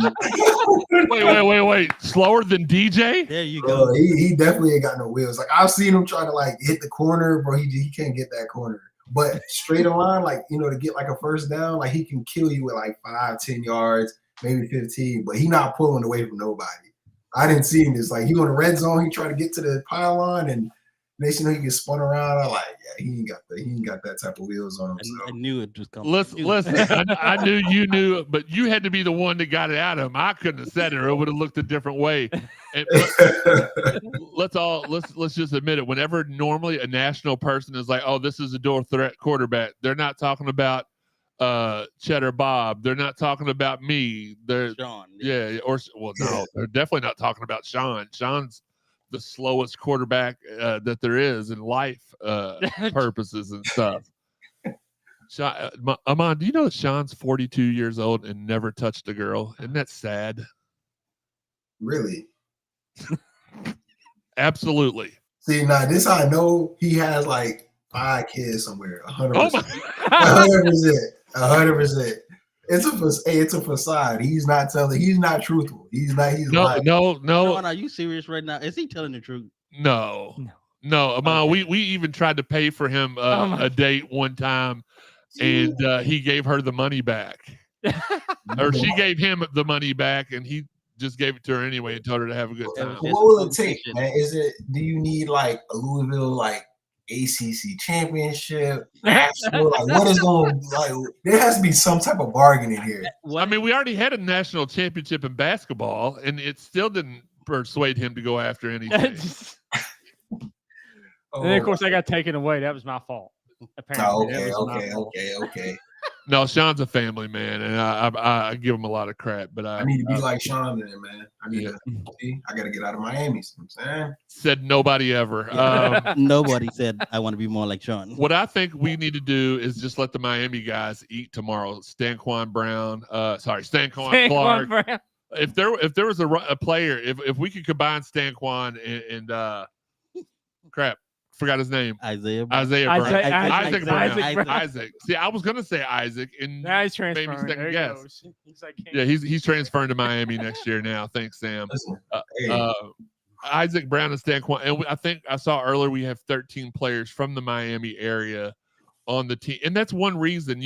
Wait. Slower than DJ? There you go. He definitely ain't got no wheels. Like I've seen him try to like hit the corner, bro. He can't get that corner. But straight on, like to get like a first down, like he can kill you with like 5, 10 yards, maybe 15. But he not pulling away from nobody. I didn't see him. It's like he on the red zone. He tried to get to the pylon, and next thing he gets spun around. I'm like, yeah, he ain't got that type of wheels on him. So. I knew it was coming. Listen. I knew you knew, but you had to be the one that got it out of him. I couldn't have said it, or it would have looked a different way. And, let's just admit it. Whenever normally a national person is like, "Oh, this is a dual threat quarterback," they're not talking about Cheddar Bob. They're not talking about me. They're Shawn. Yeah, no, they're definitely not talking about Shawn. Shawn's the slowest quarterback that there is in life purposes and stuff. Ahmmon, do you know that Shawn's 42 years old and never touched a girl? Isn't that sad? Really? Absolutely. See, now this I know he has like 5 kids somewhere. 100%. Oh my! 100%. 100%. It's a facade. He's not telling. He's not truthful. He's lying. No. Shawn, are you serious right now? Is he telling the truth? No. Ahmmon, Okay. we even tried to pay for him a date one time, and he gave her the money back, or she gave him the money back, and he just gave it to her anyway and told her to have a good time. What will it take, man? Do you need like a Louisville like ACC championship? National, like what is going like? There has to be some type of bargaining here. I mean, we already had a national championship in basketball, and it still didn't persuade him to go after anything. And then, of course, I got taken away. That was my fault. Apparently. Okay. No, Shawn's a family man, and I give him a lot of crap. But I need to be like Shawn, then, man. I got to get out of Miami. You know what I'm saying? Said nobody ever. Nobody said I want to be more like Shawn. What I think we need to do is just let the Miami guys eat tomorrow. Stanquan Clark. Brown. If there was a player, if we could combine Stanquan and crap. Forgot his name. Isaiah Brown. Isaac. See, I was gonna say Isaac, and now he's maybe transferring. second guess. He's like, Yeah, he's transferring to Miami next year now. Thanks, Sam. Isaac Brown and Stanquan, and I think I saw earlier we have 13 players from the Miami area on the team, and that's one reason.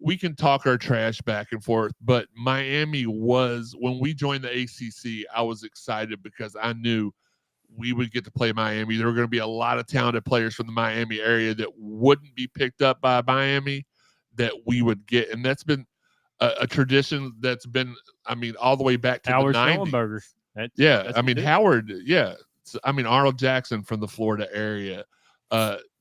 We can talk our trash back and forth, but Miami was, when we joined the ACC, I was excited because I knew we would get to play Miami. There were going to be a lot of talented players from the Miami area that wouldn't be picked up by Miami that we would get. And that's been a tradition that's been, all the way back to Howard the 90s. That's Howard, Arnold Jackson from the Florida area,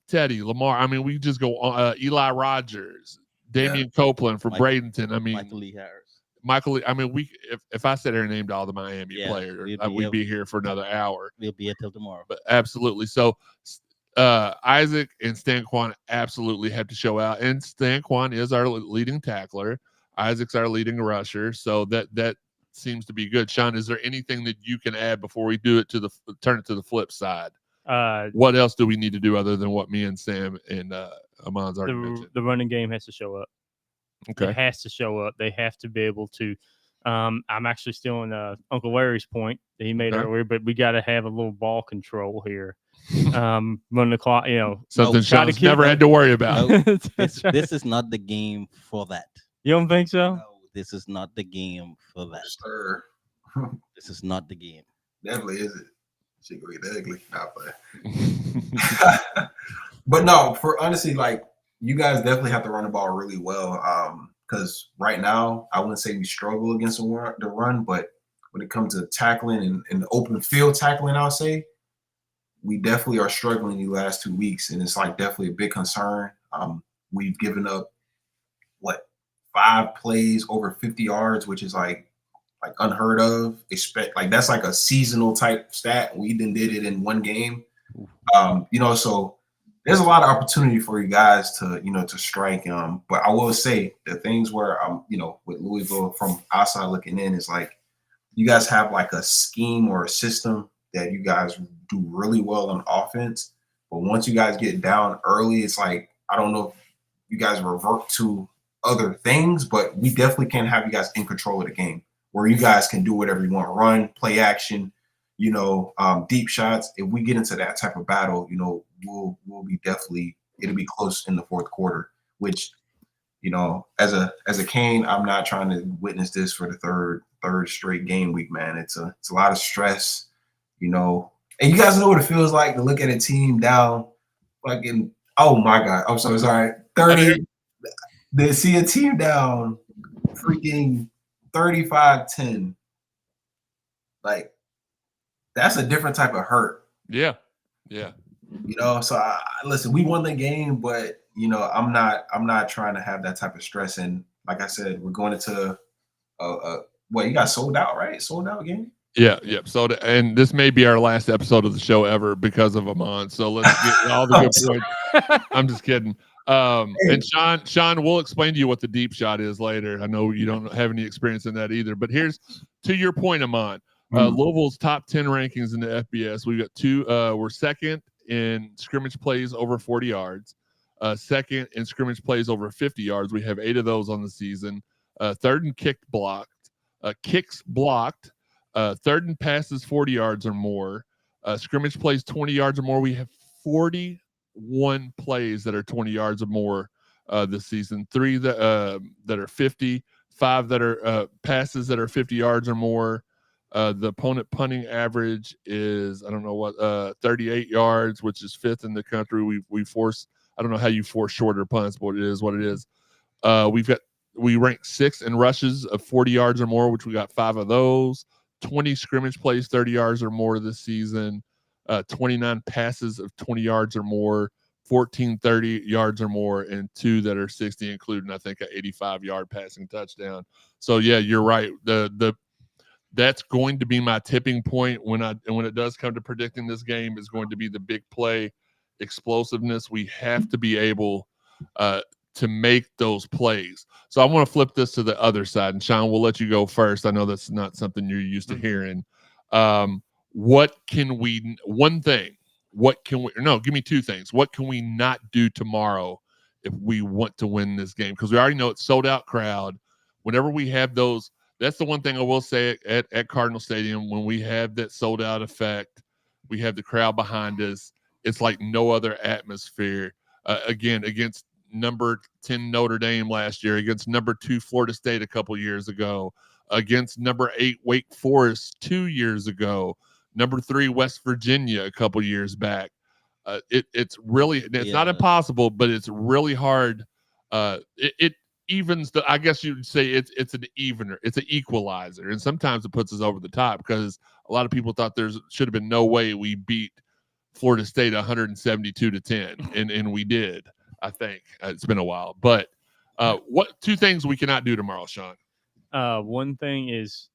Teddy, Lamar. We just go on, Eli Rogers, Damian Copeland for Bradenton. Michael Lee Harris. If I sat here and named all the Miami players, we'd be here for another hour. We'll be here till tomorrow. But absolutely. So Isaac and Stanquan absolutely have to show out. And Stanquan is our leading tackler. Isaac's our leading rusher. So that seems to be good. Shawn, is there anything that you can add before we do it turn it to the flip side? What else do we need to do other than what me and Sam and Ahmmon's already mentioned? The running game has to show up. Okay. It has to show up. They have to be able to. I'm actually still on Uncle Larry's point that he made earlier, but we got to have a little ball control here. Run the clock, something Shawn's never had to worry about. No, this is not the game for that. You don't think so? No, this is not the game for that. Sir. This is not the game. Definitely is it. She gonna get ugly. Not but no, for honestly, like, you guys definitely have to run the ball really well. Because right now, I wouldn't say we struggle against the run, but when it comes to tackling and the open field tackling, I'll say we definitely are struggling the last 2 weeks, and it's like definitely a big concern. We've given up 5 plays over 50 yards, which is like unheard of. That's like a seasonal type stat. We did it in one game. So there's a lot of opportunity for you guys to strike. But I will say the things where with Louisville from outside looking in is like you guys have like a scheme or a system that you guys do really well on offense. But once you guys get down early, it's like, I don't know if you guys revert to other things, but we definitely can't have you guys in control of the game where you guys can do whatever you want, run, play action, deep shots. If we get into that type of battle, we'll be it'll be close in the fourth quarter, which, as a Cane, I'm not trying to witness this for the third straight game week, man. It's a lot of stress, and you guys know what it feels like to look at a team down fucking, oh my God, I'm so sorry. 30, they see a team down freaking 35-10. Like, that's a different type of hurt. Yeah. So listen, we won the game, but I'm not trying to have that type of stress. And like I said, we're going into you got sold out, right? Sold out game. Yeah. So and this may be our last episode of the show ever because of Ahmmon. So let's get all the good points. I'm just kidding. And Shawn, we'll explain to you what the deep shot is later. I know you don't have any experience in that either, but here's to your point, Ahmmon. Louisville's top 10 rankings in the FBS. We've got two. We're second in scrimmage plays over 40 yards. Second in scrimmage plays over 50 yards. We have 8 of those on the season. Third in kicks blocked. Third in passes 40 yards or more. Scrimmage plays 20 yards or more. We have 41 plays that are 20 yards or more this season. 3 that are 50. 5 that are passes that are 50 yards or more. The opponent punting average is 38 yards, which is 5th in the country. We force, I don't know how you force shorter punts, but it is what it is. We rank 6th in rushes of 40 yards or more, which we got 5 of those. 20 scrimmage plays 30 yards or more this season. 29 passes of 20 yards or more. 14 30 yards or more, and 2 that are 60, including I think an 85-yard passing touchdown. So yeah, you're right. That's going to be my tipping point when it does come to predicting this game, is going to be the big play explosiveness. We have to be able to make those plays. So I want to flip this to the other side, and Shawn, we'll let you go first. I know that's not something you're used to hearing. Give me 2 things. What can we not do tomorrow if we want to win this game? Because we already know it's sold out crowd. Whenever we have those, that's the one thing I will say at Cardinal Stadium. When we have that sold out effect, we have the crowd behind us. It's like no other atmosphere. Again, against number 10 Notre Dame last year, against number 2 Florida State a couple years ago, against number 8 Wake Forest 2 years ago, number 3 West Virginia a couple years back. It's not impossible, but it's really hard. It evens the, I guess you'd say it's an evener, it's an equalizer, and sometimes it puts us over the top because a lot of people thought there should have been no way we beat Florida State 172-10, and we did. I think it's been a while, but what 2 things we cannot do tomorrow, Shawn? One thing is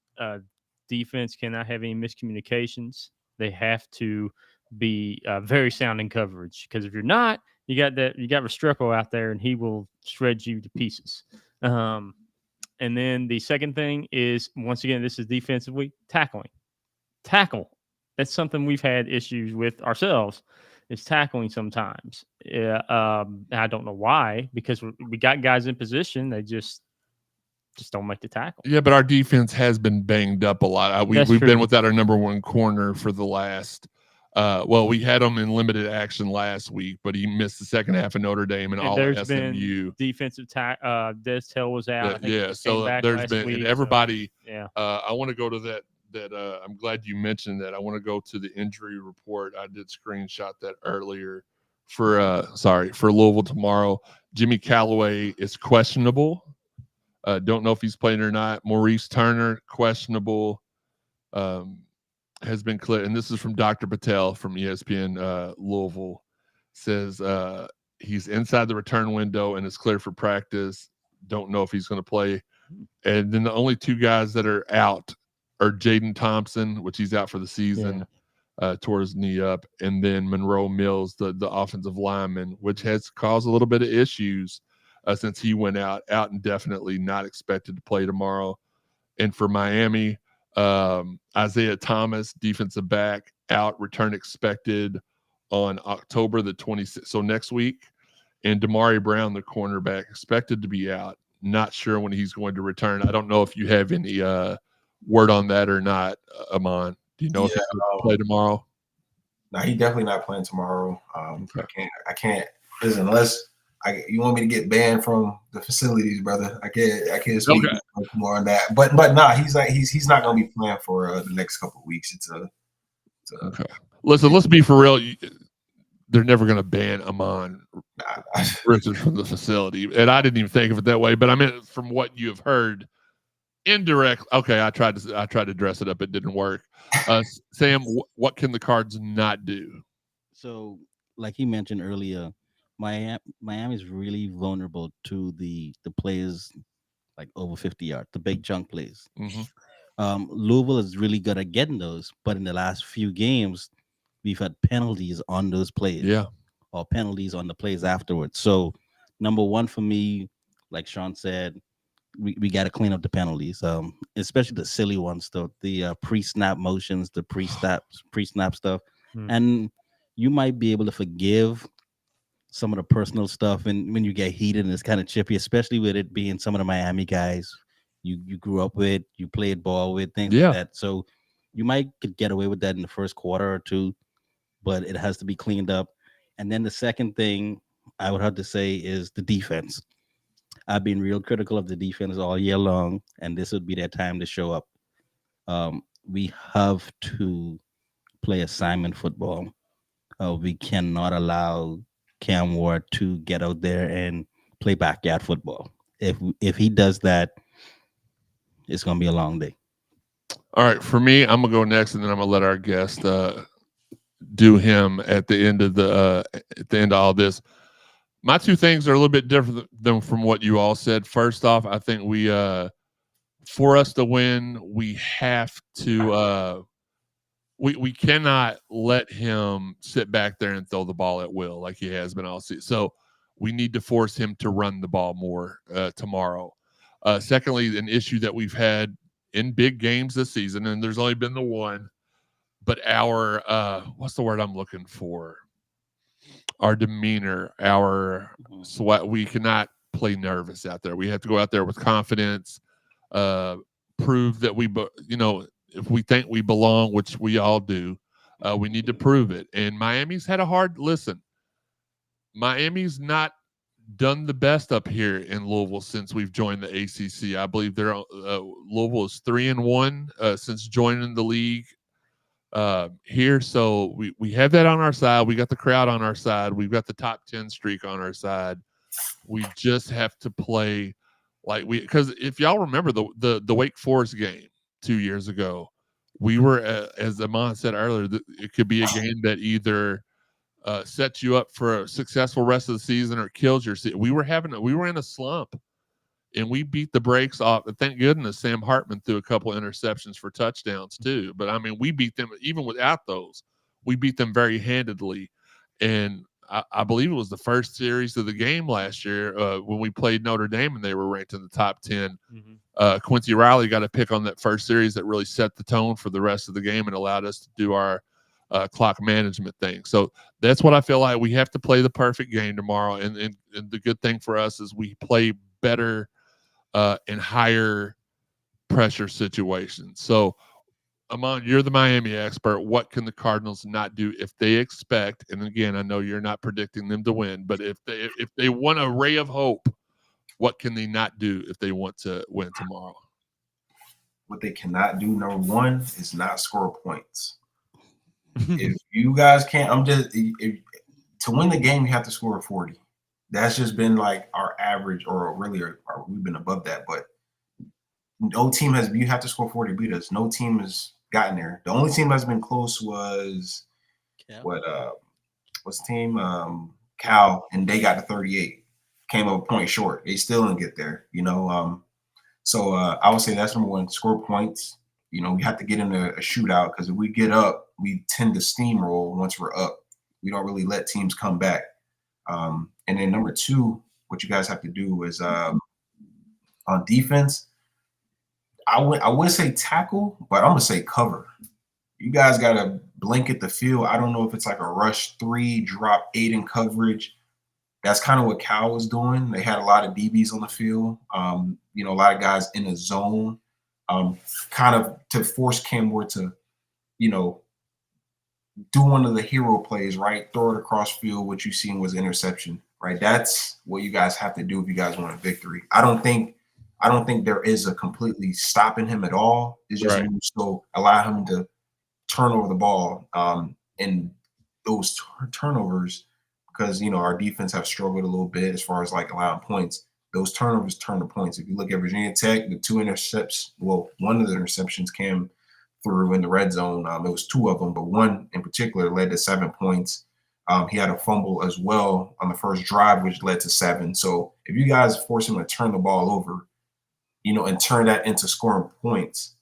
defense cannot have any miscommunications. They have to be very sound in coverage, because if you're not, you got Restrepo out there and he will shred you to pieces. And then the second thing is, once again, this is defensively, tackling. That's something we've had issues with ourselves, is tackling sometimes. I don't know why, because we got guys in position, they just don't make the tackle. Yeah, but our defense has been banged up a lot. We've been without our number 1 corner for the last we had him in limited action last week, but he missed the second half of Notre Dame and all of SMU. Defensive Des Tell was out. So there's been week, and everybody. So, yeah. I want to go to that. I'm glad you mentioned that. I want to go to the injury report. I did screenshot that earlier for Louisville tomorrow. Jimmy Callaway is questionable. Don't know if he's playing or not. Maurice Turner, questionable. Has been clear, and this is from Dr. Patel from ESPN Louisville. Says he's inside the return window and is clear for practice. Don't know if he's going to play. And then the only 2 guys that are out are Jaden Thompson, which he's out for the season, tore his knee up, and then Monroe Mills, the offensive lineman, which has caused a little bit of issues since he went out indefinitely, not expected to play tomorrow. And for Miami, Isaiah Thomas, defensive back, out, return expected on October the 26th, so next week. And Damari Brown, the cornerback, expected to be out. Not sure when he's going to return. I don't know if you have any word on that or not, Ahmmon. Do you know if he's going to play tomorrow? No, he's definitely not playing tomorrow. I can't listen unless you want me to get banned from the facilities, brother. I can't speak more on that. But nah, he's not going to be playing for the next couple of weeks. Okay. Listen, let's be for real. They're never going to ban Ahmmon Richards from the facility, and I didn't even think of it that way. But I mean, from what you have heard, indirect. Okay, I tried to dress it up. It didn't work. Sam, what can the Cards not do? So, like you mentioned earlier, Miami is really vulnerable to the plays like over 50 yards, the big chunk plays. Mm-hmm. Louisville is really good at getting those, but in the last few games, we've had penalties on those plays. Yeah. Or penalties on the plays afterwards. So number one for me, like Shawn said, we got to clean up the penalties, especially the silly ones, the pre-snap motions, the pre-snap stuff. And you might be able to forgive some of the personal stuff, and when you get heated and it's kind of chippy, especially with it being some of the Miami guys you grew up with, you played ball with, things like that. So you might could get away with that in the first quarter or two, but it has to be cleaned up. And then the second thing I would have to say is the defense. I've been real critical of the defense all year long, and this would be their time to show up. We have to play assignment football. We cannot allow Cam Ward to get out there and play backyard football. If he does that, it's going to be a long day. All right, for me, I'm gonna go next, and then I'm gonna let our guest do him at the end of all this. My two things are a little bit different than from what you all said. First off, I think for us to win, we have to we cannot let him sit back there and throw the ball at will like he has been all season. So we need to force him to run the ball more tomorrow. Secondly, an issue that we've had in big games this season, and there's only been the one, but our what's the word I'm looking for? Our demeanor, our sweat. We cannot play nervous out there. We have to go out there with confidence, prove that if we think we belong, which we all do, we need to prove it. And Miami's had a hard listen. Miami's not done the best up here in Louisville since we've joined the ACC. I believe Louisville is 3-1 since joining the league here. So we have that on our side. We got the crowd on our side. We've got the top 10 streak on our side. We just have to play like because if y'all remember the Wake Forest game 2 years ago, we were, as Ahmmon said earlier, it could be a game that either sets you up for a successful rest of the season or kills your season. We were in a slump, and we beat the brakes off. Thank goodness Sam Hartman threw a couple interceptions for touchdowns too. But I mean, we beat them even without those. We beat them very handedly, and I believe it was the first series of the game last year when we played Notre Dame and they were ranked in the top 10. Quincy Riley got a pick on that first series that really set the tone for the rest of the game and allowed us to do our clock management thing. So that's what I feel like. We have to play the perfect game tomorrow. And the good thing for us is we play better in higher pressure situations. So, Ahmmon, you're the Miami expert. What can the Cardinals not do if they expect? And again, I know you're not predicting them to win, but if they want a ray of hope, what can they not do if they want to win tomorrow? What they cannot do, number one, is not score points. If you guys can't, to win the game, you have to score 40. That's just been like our average, or really, we've been above that. But no team you have to score 40 to beat us. No team has gotten there. The only team that's been close was what's the team? Cal, and they got to 38. Came up a point short. They still didn't get there, So I would say that's number one, score points. We have to get into a shootout because if we get up, we tend to steamroll once we're up. We don't really let teams come back. And then number two, what you guys have to do is on defense, I would say tackle, but I'm going to say cover. You guys got to blanket the field. I don't know if it's like a rush 3, drop 8 in coverage. That's kind of what Cal was doing. They had a lot of DBs on the field, a lot of guys in the zone, kind of to force Cam Ward to, do one of the hero plays, right? Throw it across field. What you seen was interception, right? That's what you guys have to do if you guys want a victory. I don't think there is a completely stopping him at all. It's just right. So allow him to turn over the ball, and those turnovers, because our defense have struggled a little bit as far as like allowing points. Those turnovers turn to points. If you look at Virginia Tech, the 2 interceptions, one of the interceptions came through in the red zone. It was 2 of them, but one in particular led to 7 points. He had a fumble as well on the first drive, which led to 7. So if you guys force him to turn the ball over, and turn that into scoring points,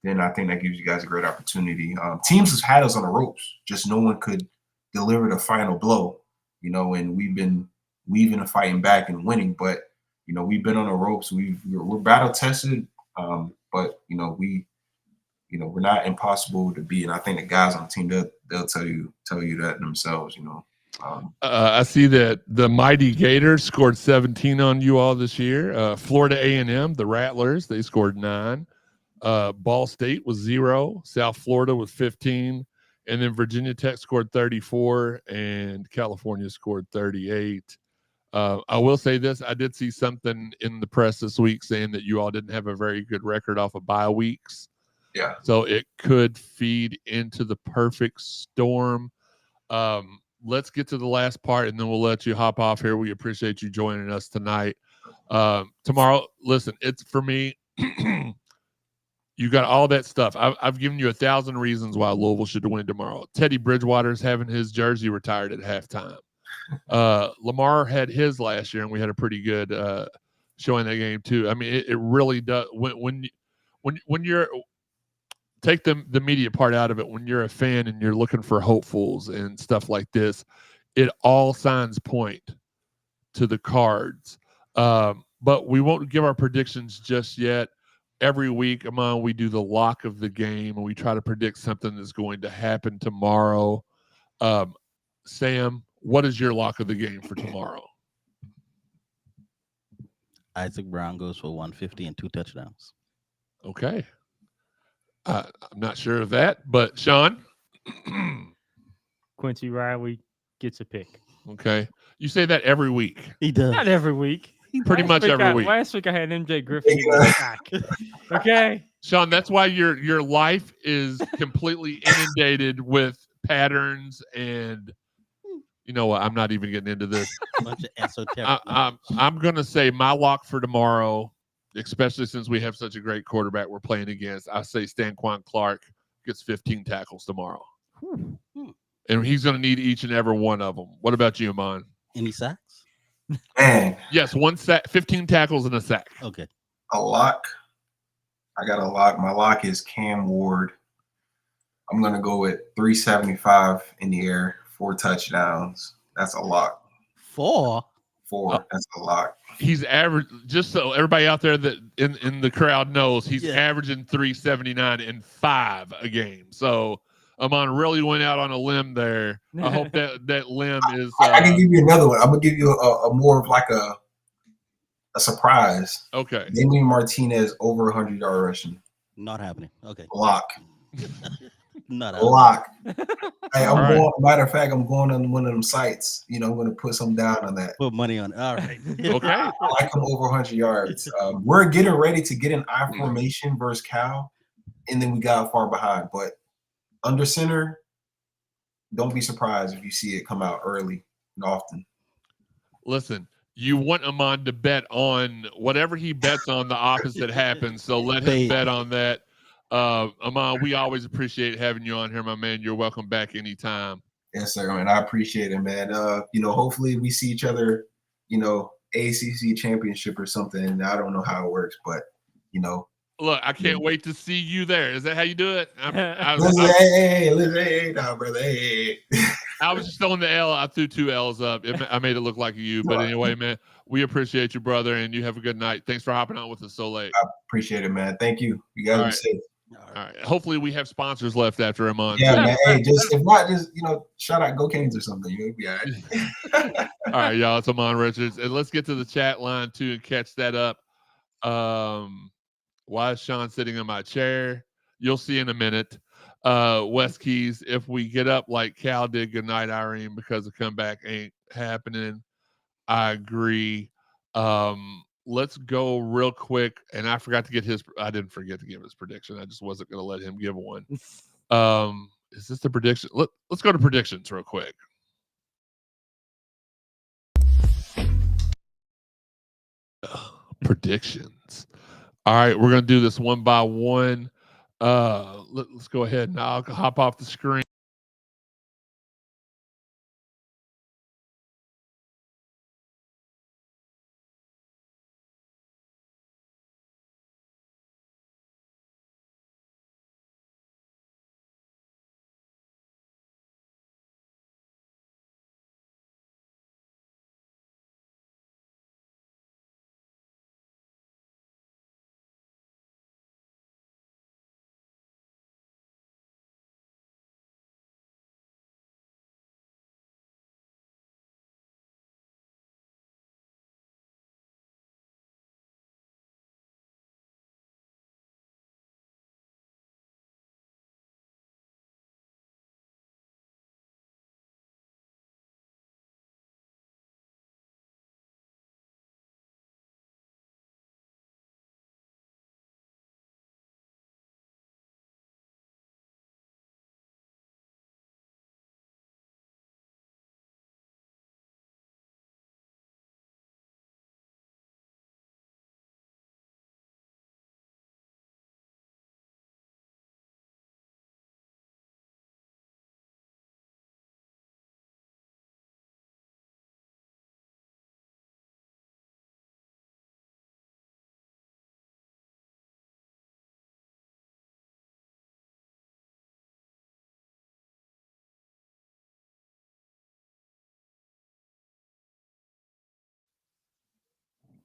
then I think that gives you guys a great opportunity. Teams have had us on the ropes, just no one could deliver the final blow, and we've been leaving and fighting back and winning. But we've been on the ropes. We're battle tested, but we're not impossible to beat. And I think the guys on the team they'll tell you that themselves. I see that the Mighty Gators scored 17 on you all this year. Florida A&M, the Rattlers, they scored 9. Ball State was 0. South Florida was 15. And then Virginia Tech scored 34. And California scored 38. I will say this. I did see something in the press this week saying that you all didn't have a very good record off of bye weeks. Yeah. So it could feed into the perfect storm. Let's get to the last part, and then we'll let you hop off here. We appreciate you joining us tonight. Tomorrow, listen, it's for me. You got all that stuff. I've given you 1,000 reasons why Louisville should win tomorrow. Teddy Bridgewater's having his jersey retired at halftime. Lamar had his last year, and we had a pretty good showing that game too. I mean, it really does. When you're take the media part out of it, when you're a fan and you're looking for hopefuls and stuff like this, it all signs point to the Cards. But we won't give our predictions just yet. Every week, Ahmmon, we do the lock of the game, and we try to predict something that's going to happen tomorrow. Sam, what is your lock of the game for tomorrow? Isaac Brown goes for 150 and 2 touchdowns. Okay. I'm not sure of that, but Shawn? Quincy Riley gets a pick. Okay. You say that every week. He does. Not every week. Pretty much every week. Last week I had MJ Griffin. Okay. Shawn, that's why your life is completely inundated with patterns, and you know what? I'm not even getting into this. Bunch of esoteric. I'm going to say my lock for tomorrow, especially since we have such a great quarterback we're playing against. I say Stanquan Clark gets 15 tackles tomorrow. And he's going to need each and every one of them. What about you, Ahmmon? Any sacks? Man, Yes, 1 sack, 15 tackles and a sack. Okay. a lock. I got a lock. My lock is Cam Ward. I'm going to go with 375 in the air, 4 touchdowns. That's a lock. 4? 4. That's a lock. He's average, just so everybody out there that in the crowd knows, he's Yeah. averaging 379 and 5 a game. So Ahmmon really went out on a limb there. I hope that limb is. I can give you another one. I'm going to give you a more of like a surprise. Okay. Damian Martinez over 100-yard rushing. Not happening. Okay. Lock. Not happening. Lock. Hey, I'm All right. going. Matter of fact, I'm going on one of them sites. I'm going to put some down on that. Put money on it. All right. Okay. I like him over 100 yards. We're getting ready to get an I formation versus Cal, and then we got far behind. But under center, don't be surprised if you see it come out early and often. Listen, you want Ahmmon to bet on whatever he bets on, the opposite happens. So let him bet on that. Ahmmon, we always appreciate having you on here, my man. You're welcome back anytime. Yes, sir, man. I appreciate it, man. Hopefully we see each other, ACC championship or something. I don't know how it works, but Look, I can't wait to see you there. Is that how you do it? listen, hey, nah, brother, hey. I was just throwing the L. I threw 2 L's up. I made it look like you. But anyway, man, we appreciate you, brother, and you have a good night. Thanks for hopping on with us so late. I appreciate it, man. Thank you. You guys be safe. All right. Hopefully we have sponsors left after Ahmmon. Yeah, man. Hey, if not, shout out Go Canes or something. You'll be all right. All right, y'all. It's Ahmmon Richards. And let's get to the chat line, too, and catch that up. Why is Shawn sitting in my chair? You'll see in a minute. West Keys, if we get up like Cal did, good night, Irene, because the comeback ain't happening. I agree. Let's go real quick. And I forgot to get I didn't forget to give his prediction. I just wasn't going to let him give one. Is this the prediction? Let's go to predictions real quick. Predictions. All right, we're going to do this one by one. Let's go ahead and I'll hop off the screen.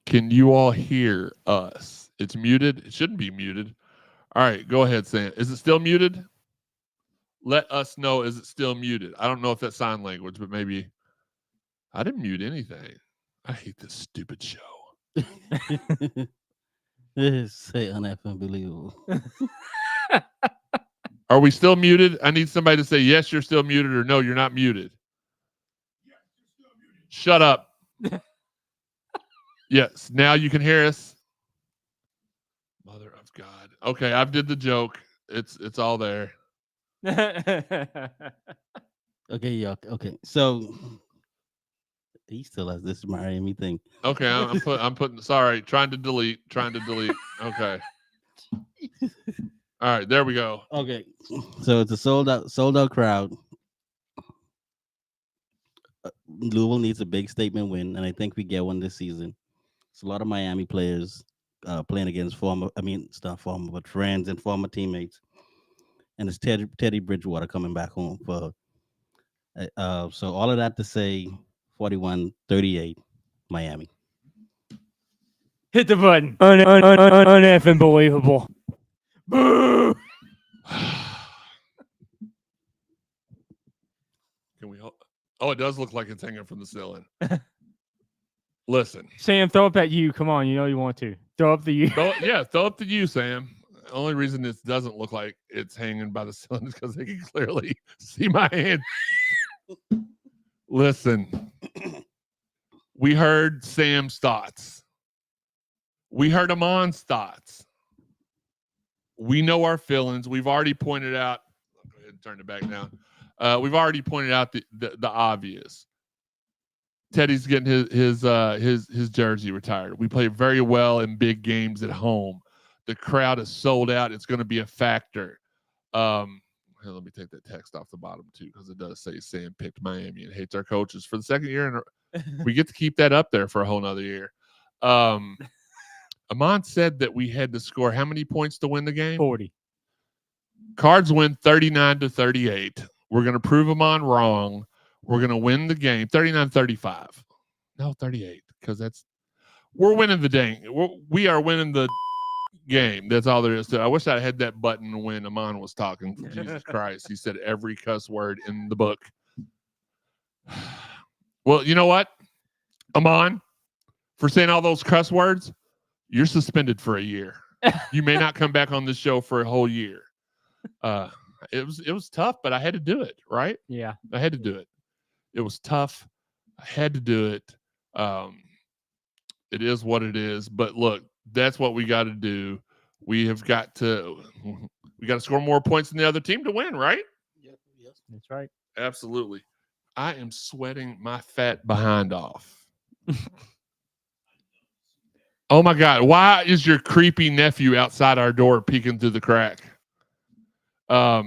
Can you all hear us? It's muted. It shouldn't be muted. All right, go ahead, Sam. Is it still muted? Let us know. Is it still muted? I don't know if that's sign language, but maybe I didn't mute anything. I hate this stupid show. Say unbelievable. Are we still muted? I need somebody to say yes, you're still muted, or no, you're not muted. Shut up. Yes, now you can hear us. Mother of God. Okay, I've did the joke. It's all there. Okay, y'all. Okay, so he still has this Miami thing. Okay, I'm putting. Sorry, trying to delete. Okay. All right, there we go. Okay, so it's a sold out crowd. Louisville needs a big statement win, and I think we get one this season. It's a lot of Miami players playing against but friends and former teammates. And it's Teddy Bridgewater coming back home for. So all of that to say, 41-38, Miami. Hit the button. Uneffing believable. Boo! Can we? Oh, it does look like it's hanging from the ceiling. Listen, Sam, throw up at you. Come on, you know you want to. Throw up the you. throw up to you, Sam. The only reason this doesn't look like it's hanging by the ceiling is because they can clearly see my hand. Listen, we heard Sam's thoughts. We heard Ahmmon's thoughts. We know our feelings. We've already pointed out. Go ahead and turn it back down. We've already pointed out the obvious. Teddy's getting his jersey retired. We play very well in big games at home. The crowd is sold out. It's going to be a factor. Let me take that text off the bottom too, because it does say Sam picked Miami and hates our coaches for the second year, and we get to keep that up there for a whole nother year. Ahmmon said that we had to score how many points to win the game? 40. Cards win 39-38. We're going to prove Ahmmon wrong. We're going to win the game 39-35. No, 38, because we're winning the dang. We are winning the game. That's all there is to it. I wish I had that button when Ahmmon was talking. Jesus Christ. He said every cuss word in the book. Well, you know what, Ahmmon, for saying all those cuss words, you're suspended for a year. You may not come back on this show for a whole year. It was tough, but I had to do it, right? Yeah. I had to do it. It was tough. I had to do it. It is what it is. But look, that's what we got to do. We got to score more points than the other team to win, right? Yep. Yes. That's right. Absolutely. I am sweating my fat behind off. Oh my God. Why is your creepy nephew outside our door peeking through the crack? Oh,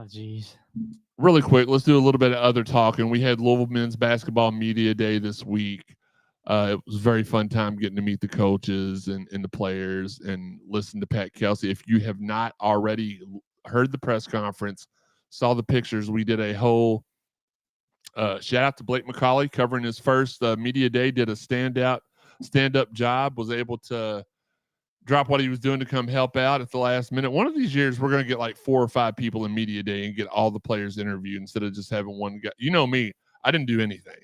geez. Really quick, let's do a little bit of other talking. We had Louisville Men's Basketball Media Day this week. It was a very fun time getting to meet the coaches and the players and listen to Pat Kelsey. If you have not already heard the press conference, saw the pictures, we did a whole shout out to Blake McCauley covering his first media day, did a stand-up job, was able to drop what he was doing to come help out at the last minute. One of these years, we're going to get like 4 or 5 people in media day and get all the players interviewed instead of just having one guy. You know me, I didn't do anything.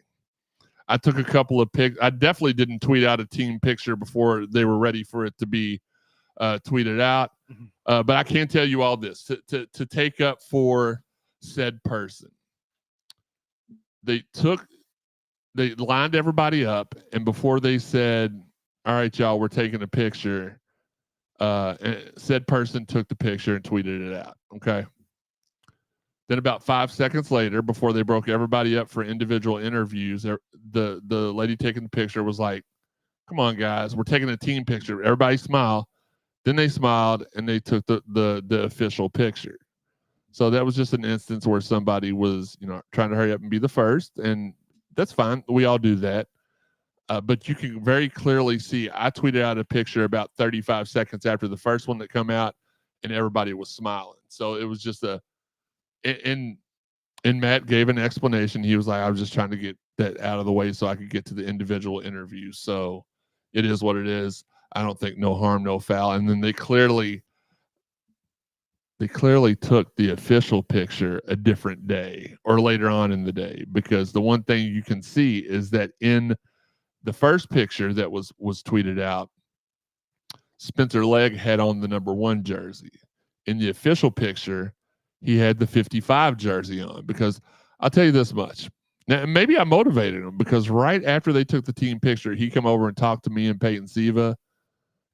I took a couple of pics. I definitely didn't tweet out a team picture before they were ready for it to be tweeted out. But I can tell you all this, to take up for said person. They lined everybody up, and before they said, all right, y'all, we're taking a picture, said person took the picture and tweeted it out. Okay. Then about 5 seconds later, before they broke everybody up for individual interviews, the lady taking the picture was like, come on, guys, we're taking a team picture. Everybody smile. Then they smiled, and they took the official picture. So that was just an instance where somebody was, trying to hurry up and be the first, and that's fine. We all do that. But you can very clearly see, I tweeted out a picture about 35 seconds after the first one that come out, and everybody was smiling. So it was just and Matt gave an explanation. He was like, I was just trying to get that out of the way so I could get to the individual interviews. So it is what it is. I don't think no harm, no foul. And then they clearly took the official picture a different day or later on in the day, because the one thing you can see is that in the first picture that was tweeted out, Spencer Legg had on the number 1 jersey. In the official picture, he had the 55 jersey on, because I'll tell you this much. Now, maybe I motivated him, because right after they took the team picture, he come over and talked to me and Peyton Siva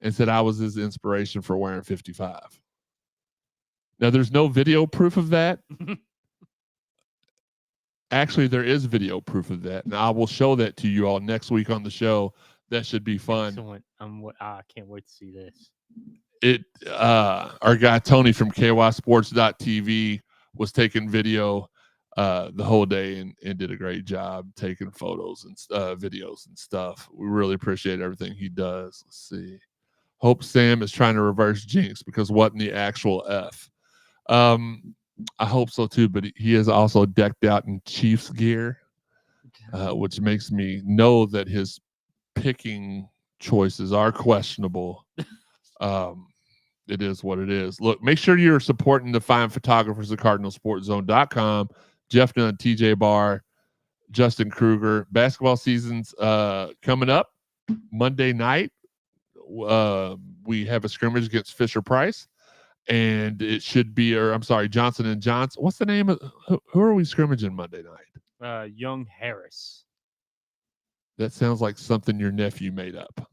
and said I was his inspiration for wearing 55. Now, there's no video proof of that. Actually, there is video proof of that, and I will show that to you all next week on the show. That should be fun. Excellent. I can't wait to see this. Our guy Tony from kysports.tv was taking video the whole day and did a great job taking photos and videos and stuff. We really appreciate everything he does. Let's see. Hope Sam is trying to reverse jinx, because what in the actual F? I hope so too, but he is also decked out in Chiefs gear, which makes me know that his picking choices are questionable. It is what it is. Look, make sure you're supporting the fine photographers at CardinalSportsZone.com. Jeff Nunn, TJ Barr, Justin Kruger. Basketball season's coming up Monday night. We have a scrimmage against Fisher Price, and it should be, Johnson and Johnson. What's the name of who are we scrimmaging Monday night? Young Harris. That sounds like something your nephew made up.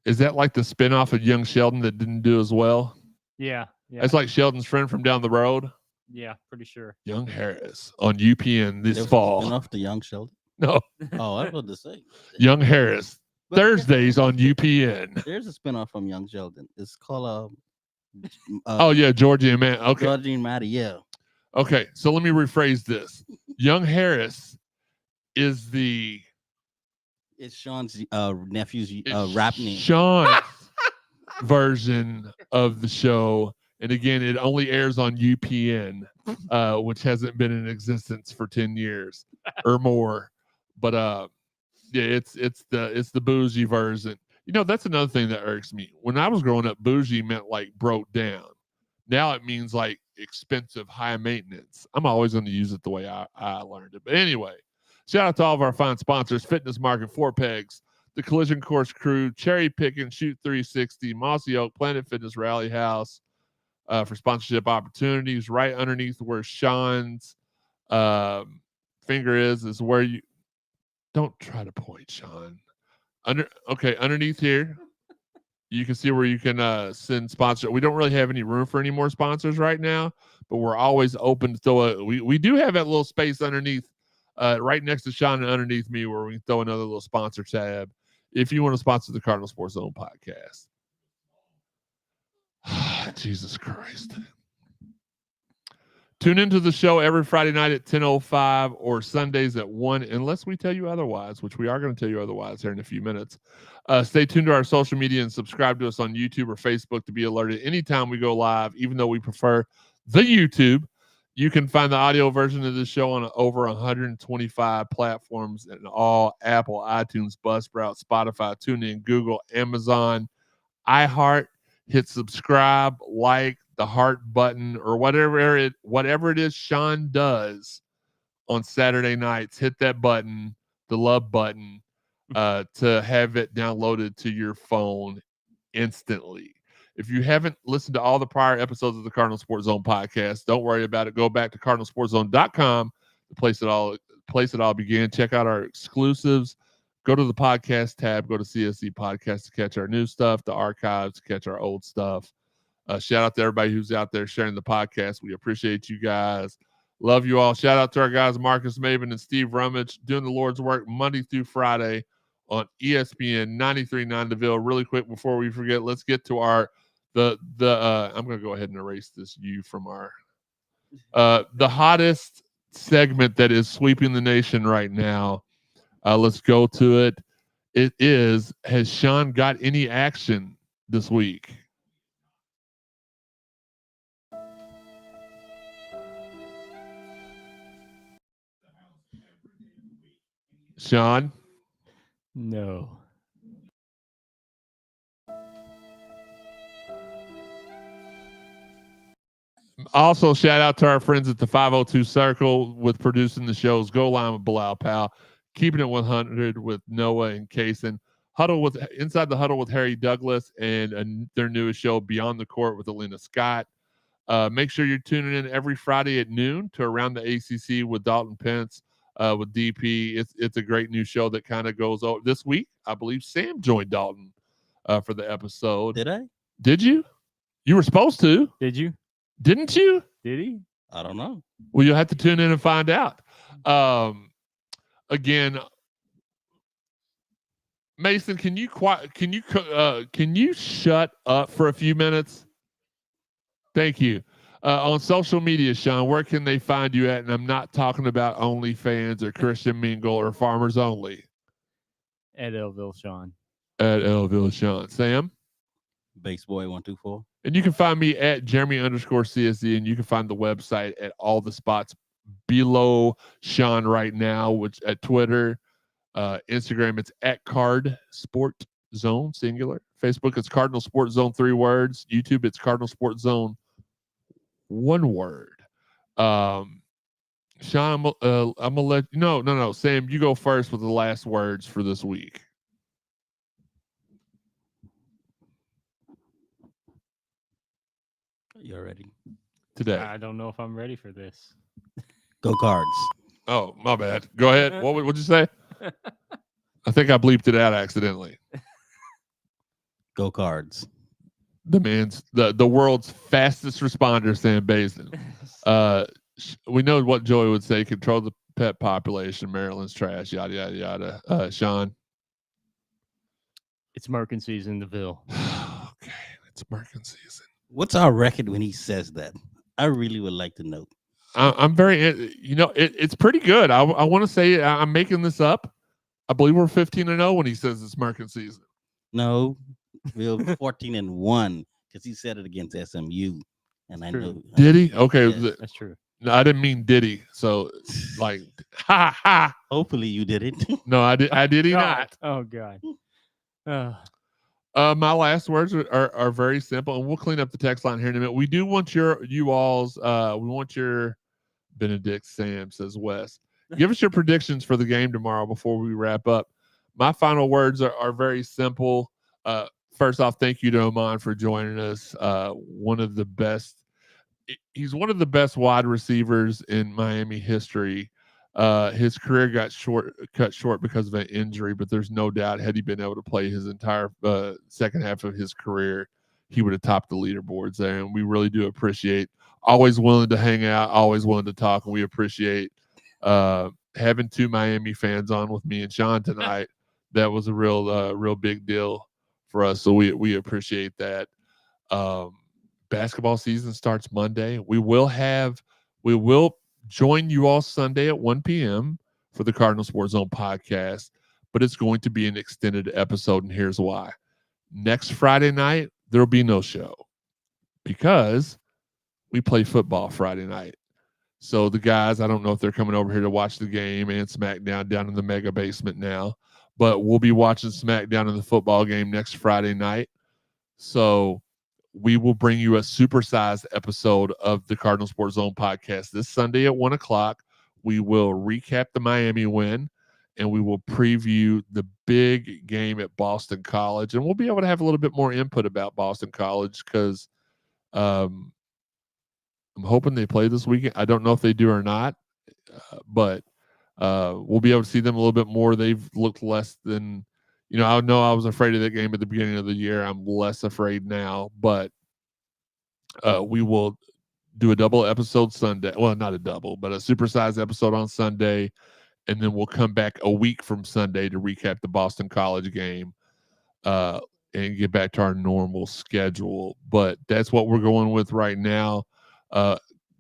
Is that like the spinoff of Young Sheldon that didn't do as well? Yeah. It's like Sheldon's friend from down the road. Yeah, pretty sure. Young Harris on UPN this There was fall. a spin-off to Young Sheldon? No. Oh, I was about to say. Young Harris. Thursdays on UPN. There's a spin-off from Young Sheldon. It's called Georgie and Matt. Okay. Georgie and Maddie, yeah. Okay, so let me rephrase this. Young Harris is it's Sean's nephew's rap name. Sean's version of the show. And again, it only airs on UPN, which hasn't been in existence for 10 years or more. But yeah, it's the bougie version. You know, that's another thing that irks me. When I was growing up, bougie meant like broke down. Now it means like expensive, high maintenance. I'm always going to use it the way I learned it. But anyway, shout out to all of our fine sponsors: Fitness Market, Four Pegs, the Collision Course Crew, Cherry Pickin', Shoot 360, Mossy Oak, Planet Fitness, Rally House for sponsorship opportunities. Right underneath where Sean's finger is where you don't try to point, Sean. Underneath here, you can see where you can send sponsor. We don't really have any room for any more sponsors right now, but we're always open to throw we do have that little space underneath, right next to Sean and underneath me, where we can throw another little sponsor tab if you want to sponsor the Cardinal Sports Zone podcast. Jesus Christ. Tune into the show every Friday night at 10:05 or Sundays at 1, unless we tell you otherwise, which we are going to tell you otherwise here in a few minutes. Stay tuned to our social media and subscribe to us on YouTube or Facebook to be alerted anytime we go live, even though we prefer the YouTube. You can find the audio version of the show on over 125 platforms and all: Apple, iTunes, Buzzsprout, Spotify, TuneIn, Google, Amazon, iHeart. Hit subscribe, like the heart button, or whatever it is Sean does on Saturday nights. Hit that button, the love button, to have it downloaded to your phone instantly. If you haven't listened to all the prior episodes of the Cardinal Sports Zone podcast, don't worry about it. Go back to CardinalSportsZone.com, the place it all began. Check out our exclusives. Go to the podcast tab. Go to CSZ Podcast to catch our new stuff, the archives to catch our old stuff. Shout out to everybody who's out there sharing the podcast. We appreciate you guys. Love you all. Shout out to our guys, Marcus Maven and Steve Rummage, doing the Lord's work Monday through Friday on ESPN 93.9 DeVille. Really quick before we forget, let's get to our I'm going to go ahead and erase this U from our the hottest segment that is sweeping the nation right now. Let's go to it. It is, has Sean got any action this week? Sean? No. Also, shout out to our friends at the 502 Circle with producing the shows. Go Line with Bilal Powell, Keeping It 100 with Noah and Kaysen, Inside the Huddle with Harry Douglas, and their newest show, Beyond the Court with Alina Scott. Make sure you're tuning in every Friday at noon to Around the ACC with Dalton Pence, with DP. It's a great new show that kind of goes over. This week, I believe Sam joined Dalton for the episode. Did I? Did you? You were supposed to. Did you? Didn't you? Did he? I don't know. Well, you'll have to tune in and find out. Again, Mason, can you shut up for a few minutes? Thank you. On social media, Shawn, where can they find you at? And I'm not talking about OnlyFans or Christian Mingle or Farmers Only. At Elville Shawn. At Elville Shawn. Sam? Baseboy124. And you can find me at Jeremy_CSZ, and you can find the website at all the spots below Shawn right now, which at Twitter, Instagram, it's at Card Sport Zone, singular. Facebook, it's Cardinal Sport Zone, 3 words. YouTube, it's Cardinal Sport Zone, 1 word. Shawn, I'm gonna let you. No. Sam, you go first with the last words for this week. You're ready. Today. I don't know if I'm ready for this. Go Cards. Oh, my bad. Go ahead. What'd you say? I think I bleeped it out accidentally. Go Cards. The world's fastest responder, Sam Basin. We know what Joey would say: control the pet population. Maryland's trash. Yada yada yada. Shawn. It's Merkin season in the Ville. Okay, it's Merkin season. What's our record when he says that? I really would like to know. I'm very, it's pretty good. I want to say I'm making this up. I believe we're 15-0 when he says it's Merkin season. No, we're 14-1 because he said it against SMU, and I know. Did he? Okay, Yes. That's true. No, I didn't mean did he. So, like, ha ha. Hopefully you did it. No, I did he not. Oh God. My last words are very simple, and we'll clean up the text line here in a minute. We do want your Benedict Sam, says Wes. Give us your predictions for the game tomorrow before we wrap up. My final words are very simple. First off, thank you to Ahmmon for joining us. One of the best. He's one of the best wide receivers in Miami history. His career got cut short because of an injury, but there's no doubt had he been able to play his entire second half of his career, he would have topped the leaderboards there. And we really do appreciate, always willing to hang out, always willing to talk, and we appreciate having 2 Miami fans on with me and Shawn tonight. That was a real big deal for us, so we appreciate that. Basketball season starts Monday. We will join you all Sunday at 1 p.m. for the Cardinal Sports Zone podcast, but it's going to be an extended episode, and here's why. Next Friday night, there will be no show because we play football Friday night. So the guys, I don't know if they're coming over here to watch the game and SmackDown down in the mega basement now, but we'll be watching SmackDown in the football game next Friday night. So we will bring you a supersized episode of the Cardinal Sports Zone podcast this Sunday at 1 o'clock. We will recap the Miami win, and we will preview the big game at Boston College. And we'll be able to have a little bit more input about Boston College because I'm hoping they play this weekend. I don't know if they do or not, but we'll be able to see them a little bit more. They've looked less than... I know I was afraid of that game at the beginning of the year. I'm less afraid now, but we will do a double episode Sunday. Well, not a double, but a supersized episode on Sunday, and then we'll come back a week from Sunday to recap the Boston College game and get back to our normal schedule. But that's what we're going with right now.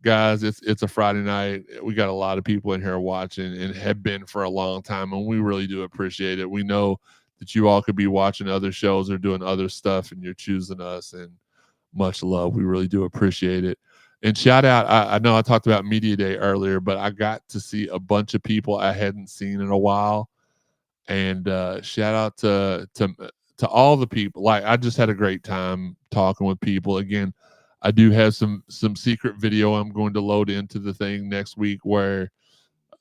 Guys, it's a Friday night. We got a lot of people in here watching and have been for a long time, and we really do appreciate it. We know that you all could be watching other shows or doing other stuff, and you're choosing us, and much love. We really do appreciate it. And shout out, I know I talked about Media Day earlier, but I got to see a bunch of people I hadn't seen in a while. And shout out to all the people. Like, I just had a great time talking with people. Again, I do have some secret video I'm going to load into the thing next week where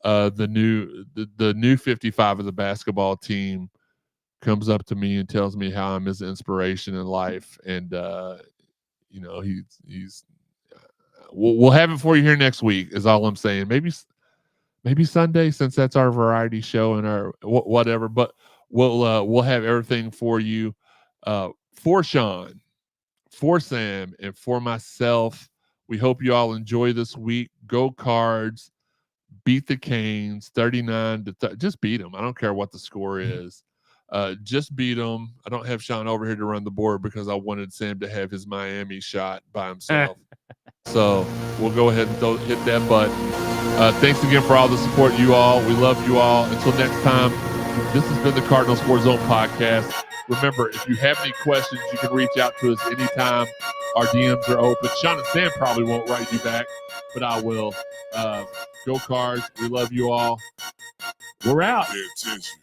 the new 55 of the basketball team comes up to me and tells me how I'm his inspiration in life, and he's we'll have it for you here next week. Is all I'm saying. Maybe Sunday, since that's our variety show and our whatever. But we'll have everything for you, for Shawn, for Sam, and for myself. We hope you all enjoy this week. Go Cards. Beat the Canes 39 to just beat them. I don't care what the score is. Just beat them. I don't have Shawn over here to run the board because I wanted Sam to have his Miami shot by himself. So we'll go ahead and hit that button. Thanks again for all the support, you all. We love you all. Until next time, this has been the Cardinal Sports Zone podcast. Remember, if you have any questions, you can reach out to us anytime. Our DMs are open. Shawn and Sam probably won't write you back, but I will. Go Cards. We love you all. We're out. Pay attention.